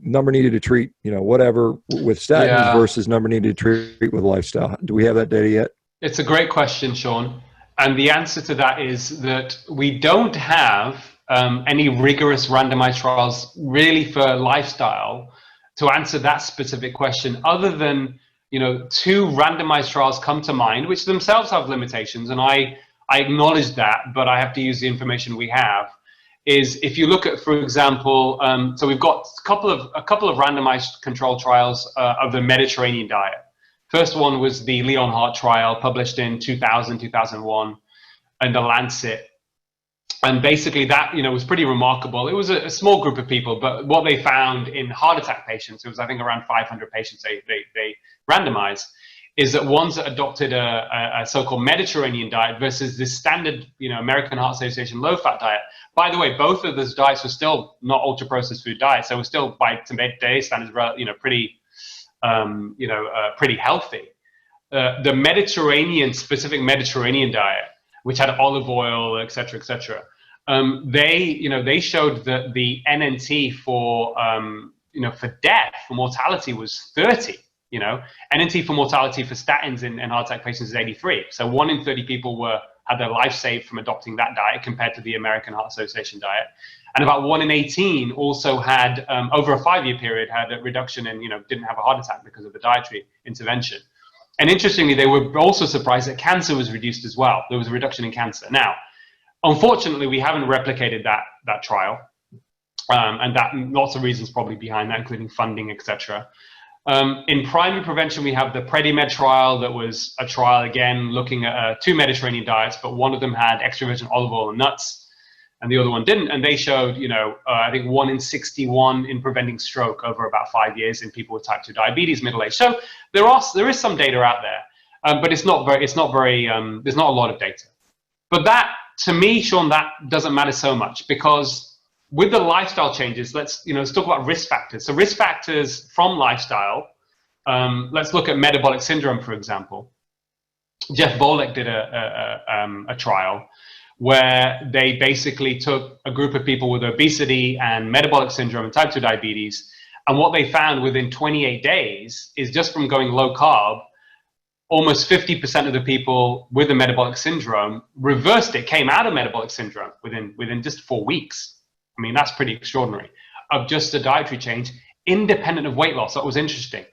number needed to treat, whatever with statins versus number needed to treat with lifestyle. Do we have that data yet? It's a great question, Sean. And the answer to that is that we don't have any rigorous randomized trials really for lifestyle to answer that specific question, other than, 2 randomized trials come to mind, which themselves have limitations. And I acknowledge that, but I have to use the information we have. Is if you look at, for example, so we've got a couple of randomized control trials of the Mediterranean diet. First one was the Leon Hart trial, published in 2000, 2001 in The Lancet. And basically that, was pretty remarkable. It was a small group of people, but what they found in heart attack patients, it was, I think, around 500 patients they randomized, is that ones that adopted a so-called Mediterranean diet versus the standard, American Heart Association low-fat diet. By the way, both of those diets were still not ultra-processed food diets. So we're still, by today's standards, pretty healthy. The specific Mediterranean diet, which had olive oil, et cetera, they showed that the NNT for death, for mortality, was 30. NNT for mortality for statins in heart attack patients is 83. So 1 in 30 people had their life saved from adopting that diet compared to the American Heart Association diet. And about 1 in 18 also had, over a 5-year period, had a reduction in, didn't have a heart attack because of the dietary intervention. And interestingly, they were also surprised that cancer was reduced as well. There was a reduction in cancer. Now, unfortunately, we haven't replicated that trial. And that lots of reasons probably behind that, including funding, etc. In primary prevention, we have the PREDIMED trial. That was a trial, again, looking at 2 Mediterranean diets, but one of them had extra virgin olive oil and nuts, and the other one didn't. And they showed, I think 1 in 61 in preventing stroke over about 5 years in people with type 2 diabetes, middle age. So there is some data out there, but it's not very, there's not a lot of data. But that, to me, Sean, that doesn't matter so much, because with the lifestyle changes, let's talk about risk factors. So risk factors from lifestyle, let's look at metabolic syndrome, for example. Jeff Volek did a trial where they basically took a group of people with obesity and metabolic syndrome and type 2 diabetes. And what they found within 28 days is just from going low carb, almost 50% of the people with the metabolic syndrome reversed it, came out of metabolic syndrome within just 4 weeks. I mean, that's pretty extraordinary, of just a dietary change, independent of weight loss. That was interesting.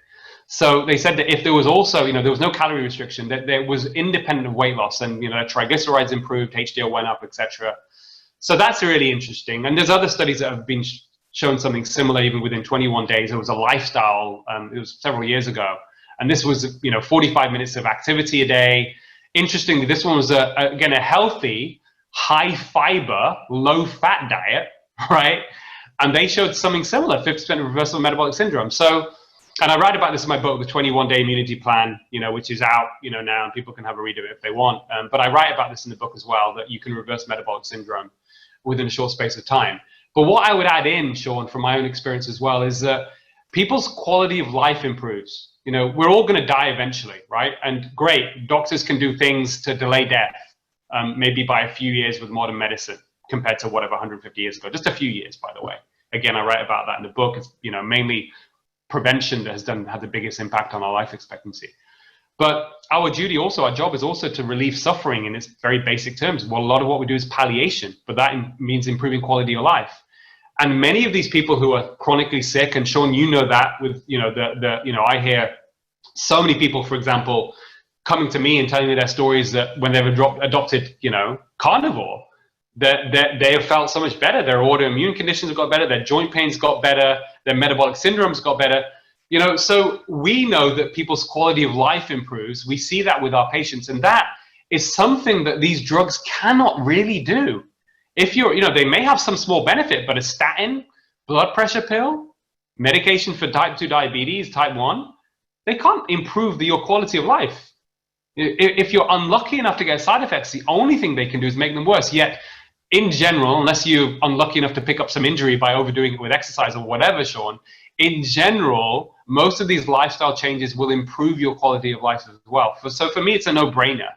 So they said that if there was also, you know, there was no calorie restriction, that there was independent of weight loss, and, you know, triglycerides improved, HDL went up, etc. So that's really interesting. And there's other studies that have been shown something similar even within 21 days. It was a lifestyle, it was several years ago. And this was, you know, 45 minutes of activity a day. Interestingly, this one was, again, a healthy, high fiber, low fat diet, right? And they showed something similar, 50% reversal of metabolic syndrome. So, and I write about this in my book, the 21-day immunity plan, you know, which is out, you know, now, and people can have a read of it if they want. But I write about this in the book as well, that you can reverse metabolic syndrome within a short space of time. But what I would add in, Shawn, from my own experience as well, is that people's quality of life improves. You know, we're all going to die eventually, right? And great, doctors can do things to delay death, maybe by a few years with modern medicine compared to whatever 150 years ago. Just a few years, by the way. Again, I write about that in the book. It's, you know, mainly prevention that has had the biggest impact on our life expectancy. But our duty also, our job is also to relieve suffering in its very basic terms. Well, a lot of what we do is palliation, but that means improving quality of life. And many of these people who are chronically sick, and Shawn, you know that with, you know, you know, I hear so many people, for example, coming to me and telling me their stories that when they've adopted, you know, carnivore, that they have felt so much better. Their autoimmune conditions have got better. Their joint pains got better. Their metabolic syndromes got better. You know, so we know that people's quality of life improves. We see that with our patients, and that is something that these drugs cannot really do. If you're, you know, they may have some small benefit, but a statin, blood pressure pill, medication for type 2 diabetes, type 1, they can't improve your quality of life. If you're unlucky enough to get side effects, the only thing they can do is make them worse. Yet, in general, unless you're unlucky enough to pick up some injury by overdoing it with exercise or whatever, Shawn, in general, most of these lifestyle changes will improve your quality of life as well. So for me, it's a no-brainer.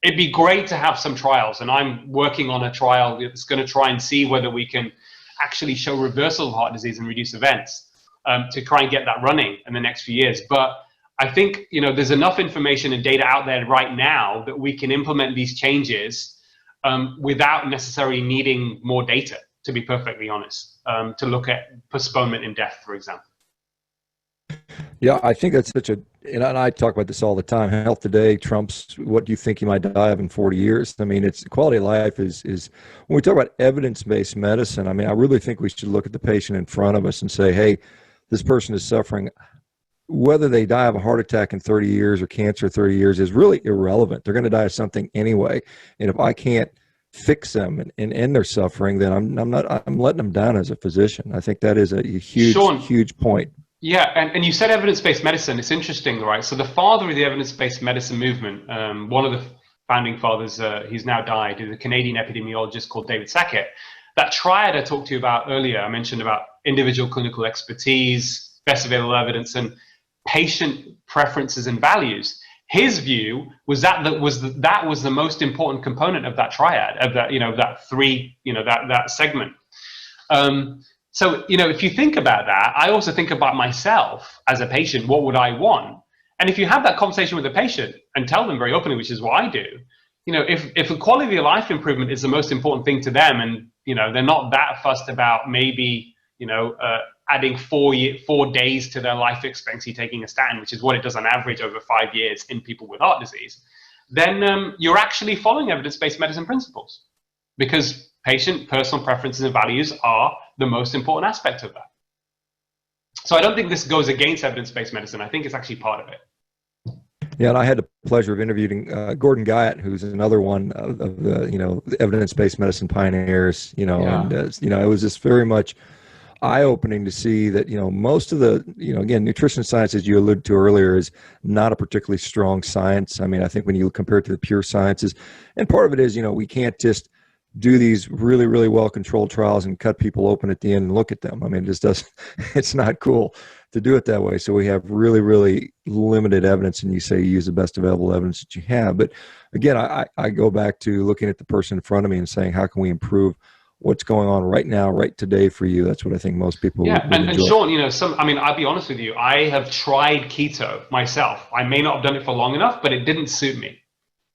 It'd be great to have some trials, and I'm working on a trial that's going to try and see whether we can actually show reversal of heart disease and reduce events, to try and get that running in the next few years. But I think, you know, there's enough information and data out there right now that we can implement these changes without necessarily needing more data, to be perfectly honest, to look at postponement in death, for example. Yeah, I think that's such a, and I talk about this all the time, health today trumps what do you think you might die of in 40 years. I mean, it's quality of life is when we talk about evidence-based medicine, I mean, I really think we should look at the patient in front of us and say, hey, this person is suffering. Whether they die of a heart attack in 30 years or cancer 30 years is really irrelevant. They're going to die of something anyway. And if I can't fix them and end their suffering, then I'm letting them down as a physician. I think that is a huge, Shawn, huge point. Yeah, and you said evidence-based medicine. It's interesting, right? So the father of the evidence-based medicine movement, one of the founding fathers, he's now died, is a Canadian epidemiologist called David Sackett. That triad I talked to you about earlier, I mentioned about individual clinical expertise, best available evidence, and patient preferences and values. His view was that was the most important component of that triad, of that, you know, that three, you know, that segment. So, you know, if you think about that, I also think about myself as a patient. What would I want? And if you have that conversation with the patient and tell them very openly, which is what I do, you know, if a quality of life improvement is the most important thing to them, and, you know, they're not that fussed about maybe, you know, adding 4 days to their life expectancy taking a statin, which is what it does on average over 5 years in people with heart disease, then you're actually following evidence-based medicine principles, because patient personal preferences and values are the most important aspect of that. So I don't think this goes against evidence-based medicine. I think it's actually part of it. Yeah, and I had the pleasure of interviewing Gordon Guyatt, who's another one of the, you know, evidence-based medicine pioneers, you know, yeah. And, you know, it was just very much eye-opening to see that, you know, most of the, you know, again, nutrition science, as you alluded to earlier, is not a particularly strong science. I mean, I think when you compare it to the pure sciences, and part of it is, you know, we can't just do these really, really well-controlled trials and cut people open at the end and look at them. I mean, it just doesn't, it's not cool to do it that way. So we have really, really limited evidence, and you say you use the best available evidence that you have. But again, I go back to looking at the person in front of me and saying, how can we improve what's going on right now, right today for you? That's what I think most people would and enjoy. Shawn, you know, I mean, I'll be honest with you. I have tried keto myself. I may not have done it for long enough, but it didn't suit me.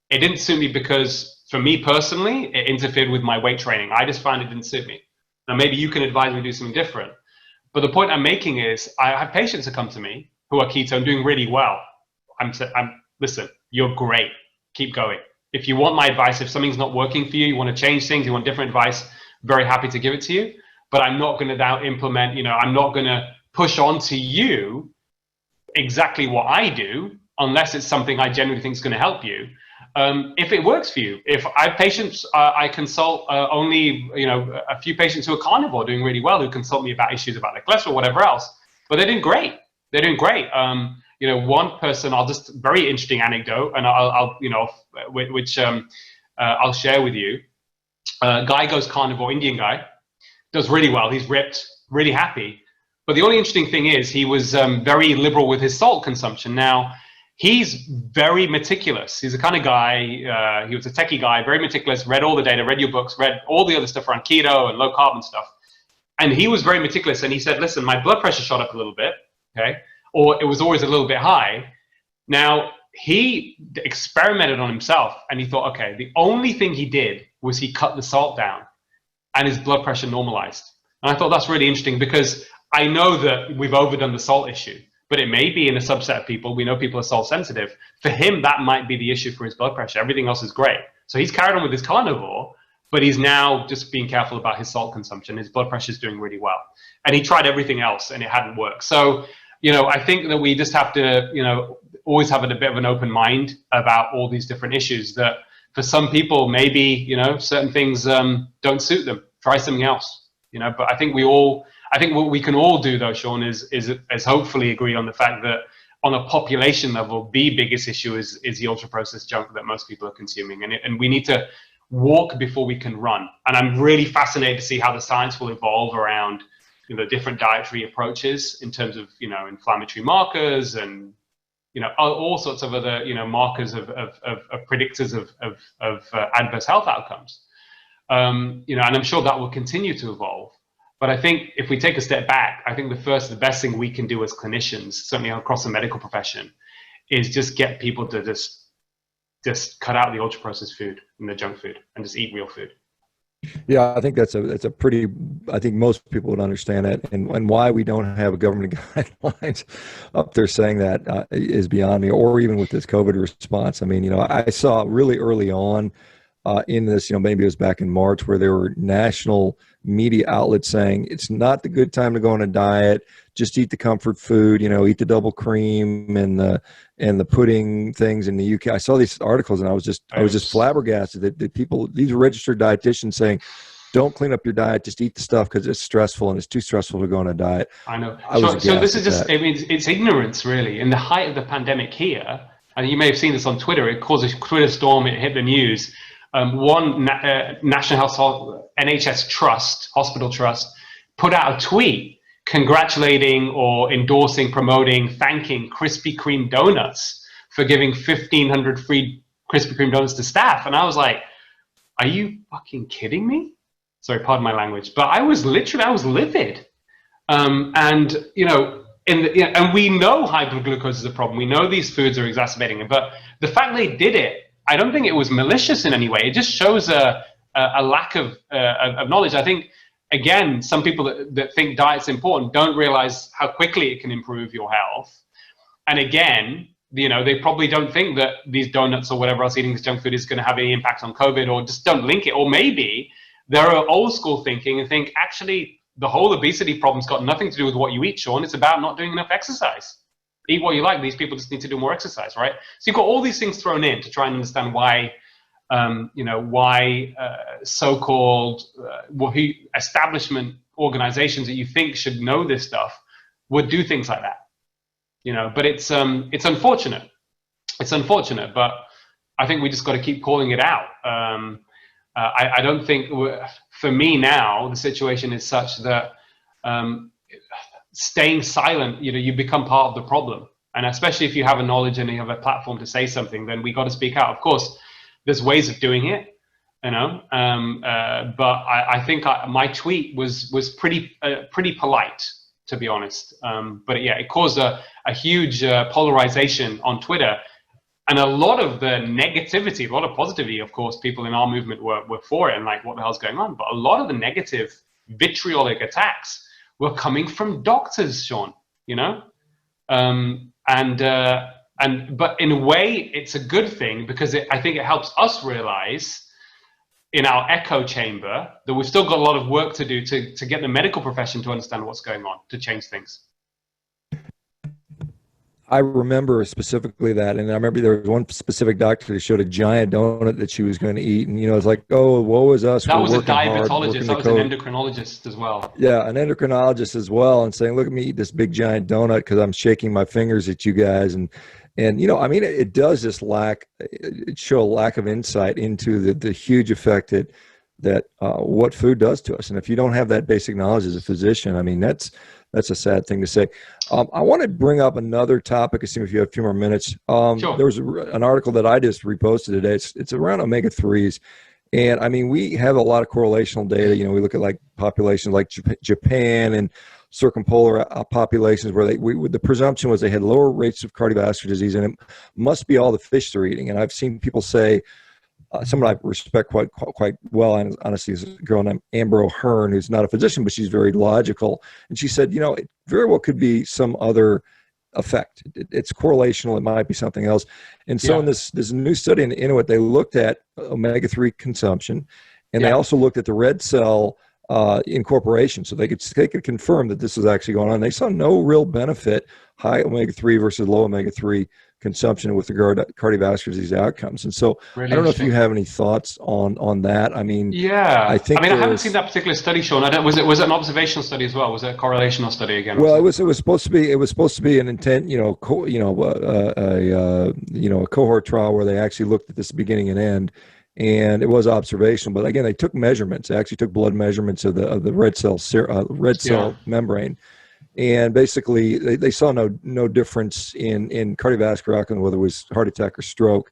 It didn't suit me because for me personally, it interfered with my weight training. I just found it didn't suit me. Now, maybe you can advise me to do something different. But the point I'm making is I have patients that come to me who are keto and doing really well. Listen, you're great. Keep going. If you want my advice, if something's not working for you, you want to change things, you want different advice, very happy to give it to you. But I'm not going to now implement, you know, I'm not going to push on to you exactly what I do unless it's something I genuinely think is going to help you. If it works for you, if I have patients, I consult only, you know, a few patients who are carnivore doing really well, who consult me about issues about their cholesterol, whatever else, but they're doing great. They're doing great. You know, one person, very interesting anecdote, and I'll you know, which I'll share with you. Guy goes carnivore, Indian guy, does really well. He's ripped, really happy. But the only interesting thing is he was very liberal with his salt consumption. Now, he's very meticulous. He's the kind of guy, he was a techie guy, very meticulous, read all the data, read your books, read all the other stuff around keto and low carb and stuff. And he was very meticulous. And he said, listen, my blood pressure shot up a little bit, okay? Or it was always a little bit high. Now, he experimented on himself and he thought, okay, the only thing he did was he cut the salt down and his blood pressure normalized. And I thought that's really interesting because I know that we've overdone the salt issue, but it may be in a subset of people. We know people are salt sensitive. For him, that might be the issue for his blood pressure. Everything else is great. So he's carried on with his carnivore, but he's now just being careful about his salt consumption. His blood pressure is doing really well. And he tried everything else and it hadn't worked. So, you know, I think that we just have to, you know, always have a bit of an open mind about all these different issues that for some people, maybe, you know, certain things don't suit them. Try something else, you know, but I think what we can all do though, Shawn, is hopefully agree on the fact that on a population level, the biggest issue is the ultra processed junk that most people are consuming. And we need to walk before we can run. And I'm really fascinated to see how the science will evolve around, you know, different dietary approaches in terms of, you know, inflammatory markers and, you know, all sorts of other, you know, markers of predictors of adverse health outcomes. You know, and I'm sure that will continue to evolve. But I think if we take a step back, I think the best thing we can do as clinicians, certainly across the medical profession, is just get people to just cut out the ultra processed food and the junk food and just eat real food. Yeah, I think that's a pretty, I think most people would understand that, and why we don't have a government guidelines up there saying that is beyond me, or even with this COVID response. I mean, you know, I saw really early on in this, you know, maybe it was back in March, where there were national media outlets saying it's not the good time to go on a diet, just eat the comfort food, you know, eat the double cream and the pudding things in the UK. I saw these articles and I was just flabbergasted that people, these registered dietitians saying, don't clean up your diet, just eat the stuff because it's stressful and it's too stressful to go on a diet. I know. So this is just, I mean, it's ignorance really. In the height of the pandemic here, and you may have seen this on Twitter, it caused a Twitter storm, it hit the news. One National Health NHS Trust, hospital trust, put out a tweet congratulating or endorsing, promoting, thanking Krispy Kreme donuts for giving 1,500 free Krispy Kreme donuts to staff. And I was like, are you fucking kidding me? Sorry, pardon my language. But I was livid. And, you know, and we know high blood glucose is a problem. We know these foods are exacerbating it. But the fact they did it, I don't think it was malicious in any way. It just shows a lack of knowledge. I think, again, some people that think diet's important don't realize how quickly it can improve your health. And again, you know, they probably don't think that these donuts or whatever else, eating this junk food, is going to have any impact on COVID, or just don't link it. Or maybe they're old school thinking and think, actually, the whole obesity problem's got nothing to do with what you eat, Shawn. It's about not doing enough exercise. Eat what you like. These people just need to do more exercise, right? So you've got all these things thrown in to try and understand why, you know, why so-called establishment organizations that you think should know this stuff would do things like that, you know. But it's unfortunate. It's unfortunate, but I think we just got to keep calling it out. I don't think, for me now, the situation is such that staying silent, you become part of the problem. And especially if you have a knowledge and you have a platform to say something, then we got to speak out. Of course, there's ways of doing it, but I think my tweet was pretty polite, to be honest. But yeah, it caused a huge polarization on Twitter. And a lot of the negativity, a lot of positivity, of course, people in our movement were for it and like, what the hell's going on? But a lot of the negative vitriolic attacks were coming from doctors, Sean, but in a way, it's a good thing because I think it helps us realize in our echo chamber that we've still got a lot of work to do to get the medical profession to understand what's going on, to change things. I remember specifically that, and I remember there was one specific doctor that showed a giant donut that she was going to eat, and it's like, oh, woe is us. That was a diabetologist. That was an endocrinologist as well. Yeah, an endocrinologist as well, and saying, look at me eat this big giant donut because I'm shaking my fingers at you guys, and it does just show a lack of insight into the huge effect that what food does to us, and if you don't have that basic knowledge as a physician, I mean that's a sad thing to say. I want to bring up another topic, Aseem, if you have a few more minutes. Sure. There was an article that I just reposted today. It's around omega-3s. And I mean, we have a lot of correlational data. We look at like populations like Japan and circumpolar populations where the presumption was they had lower rates of cardiovascular disease, and it must be all the fish they're eating. And I've seen people say, someone I respect quite well, and honestly, is a girl named Amber O'Hearn, who's not a physician, but she's very logical. And she said, it very well could be some other effect. It's correlational. It might be something else. And so in this new study in the Inuit, they looked at omega-3 consumption, and they also looked at the red cell incorporation, so they could confirm that this was actually going on. They saw no real benefit, high omega-3 versus low omega-3 consumption with regard to cardiovascular disease outcomes. And so really I don't know if you have any thoughts on that. I mean, I haven't seen that particular study, Sean. Was it an observational study as well? Was it a correlational study again? Well, it was supposed to be an intent, a cohort trial where they actually looked at this beginning and end, and it was observational. But again, they took measurements. They actually took blood measurements of the red cell membrane. And basically, they saw no difference in cardiovascular outcome, whether it was heart attack or stroke,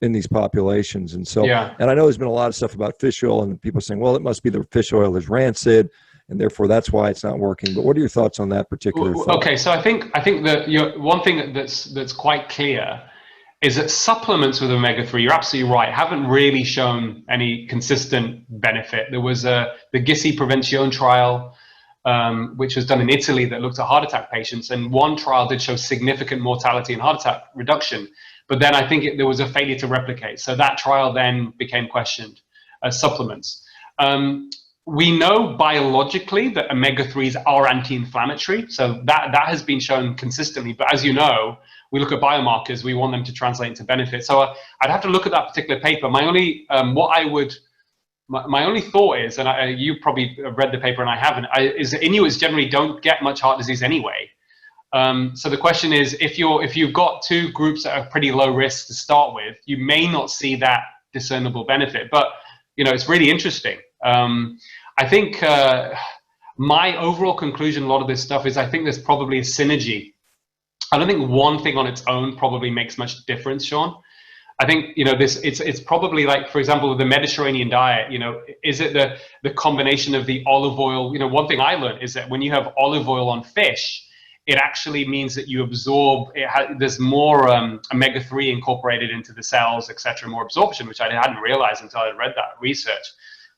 in these populations. And so, and I know there's been a lot of stuff about fish oil, and people saying, well, it must be the fish oil is rancid, and therefore that's why it's not working. But what are your thoughts on that particular thought? Okay, so I think that one thing that's quite clear is that supplements with omega-3, you're absolutely right, haven't really shown any consistent benefit. There was the GISI Prevention trial, which was done in Italy, that looked at heart attack patients, and one trial did show significant mortality and heart attack reduction, but then I think there was a failure to replicate. So that trial then became questioned as supplements. We know biologically that omega-3s are anti-inflammatory, so that has been shown consistently, but as you know, we look at biomarkers, we want them to translate into benefit. So I'd have to look at that particular paper. My only thought is, and you probably read the paper and I haven't, is that Inuits generally don't get much heart disease anyway. So the question is, if you've got two groups that are pretty low risk to start with, you may not see that discernible benefit. But it's really interesting. I think my overall conclusion, a lot of this stuff is, I think there's probably a synergy. I don't think one thing on its own probably makes much difference, Sean. I think it's probably like, for example, with the Mediterranean diet, is it the combination of the olive oil? One thing I learned is that when you have olive oil on fish, it actually means that you absorb there's more omega-3 incorporated into the cells, etc., more absorption, which I hadn't realized until I read that research.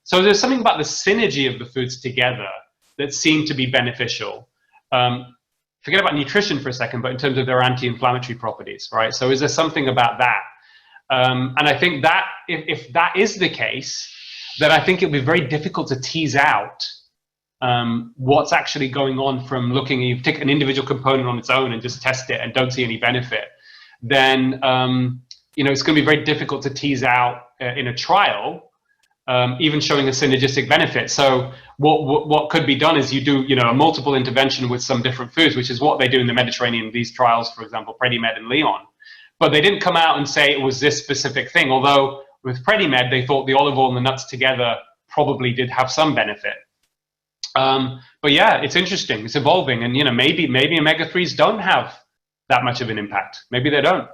So there's something about the synergy of the foods together that seem to be beneficial. Forget about nutrition for a second, but in terms of their anti-inflammatory properties, right? So is there something about that? And I think that if that is the case, then I think it'll be very difficult to tease out what's actually going on from looking. You take an individual component on its own and just test it and don't see any benefit, then it's going to be very difficult to tease out in a trial, even showing a synergistic benefit. So what could be done is you do a multiple intervention with some different foods, which is what they do in the Mediterranean. These trials, for example, PREDIMED and Leon. But they didn't come out and say it was this specific thing, although with PREDIMED, they thought the olive oil and the nuts together probably did have some benefit. But yeah, it's interesting. It's evolving, and maybe omega-3s don't have that much of an impact. Maybe they don't.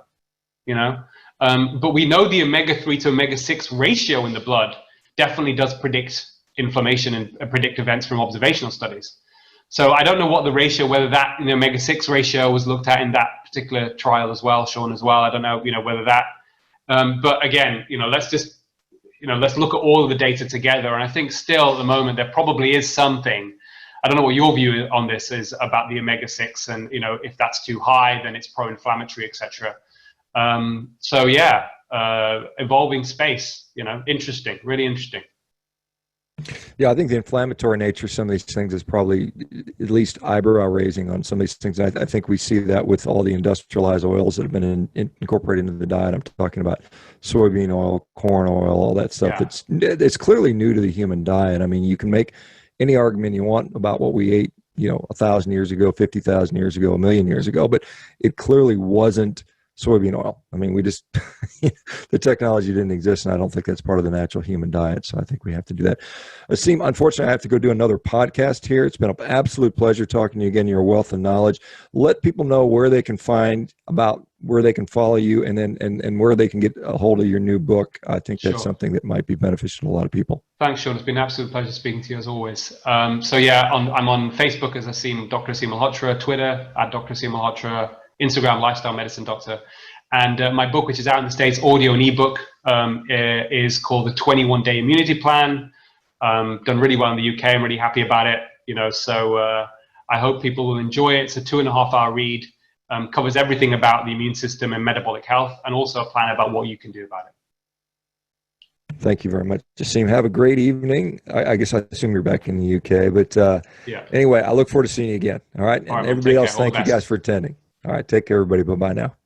But we know the omega-3 to omega-6 ratio in the blood definitely does predict inflammation and predict events from observational studies. So I don't know what the ratio, whether that omega-6 ratio was looked at in that particular trial as well, Sean, as well. I don't know, whether that. But again, let's just, let's look at all of the data together. And I think still at the moment there probably is something. I don't know what your view on this is about the omega-6, and if that's too high, then it's pro-inflammatory, etc. So yeah, evolving space. Interesting, really interesting. Yeah, I think the inflammatory nature of some of these things is probably at least eyebrow raising on some of these things. I think we see that with all the industrialized oils that have been incorporated into the diet. I'm talking about soybean oil, corn oil, all that stuff. Yeah. It's clearly new to the human diet. I mean, you can make any argument you want about what we ate, 1,000 years ago, 50,000 years ago, 1,000,000 years ago, but it clearly wasn't soybean oil. I mean, we just, the technology didn't exist, and I don't think that's part of the natural human diet. So I think we have to do that. Aseem, unfortunately, I have to go do another podcast here. It's been an absolute pleasure talking to you again. You're a wealth of knowledge. Let people know where they can where they can follow you, and then and where they can get a hold of your new book. I think that's something that might be beneficial to a lot of people. Thanks, Sean. It's been an absolute pleasure speaking to you as always. So yeah, I'm on Facebook as Dr. Aseem Malhotra, Twitter at Dr. Aseem Malhotra, Instagram, Lifestyle Medicine Doctor. And my book, which is out in the States, audio and ebook, is called The 21-Day Immunity Plan. Done really well in the UK. I'm really happy about it. So I hope people will enjoy it. It's a 2.5-hour read. Covers everything about the immune system and metabolic health, and also a plan about what you can do about it. Thank you very much, Aseem. Have a great evening. I guess I assume you're back in the UK, but yeah. Anyway, I look forward to seeing you again. All right. And all right, everybody else, thank you guys for attending. All right. Take care, everybody. Bye-bye now.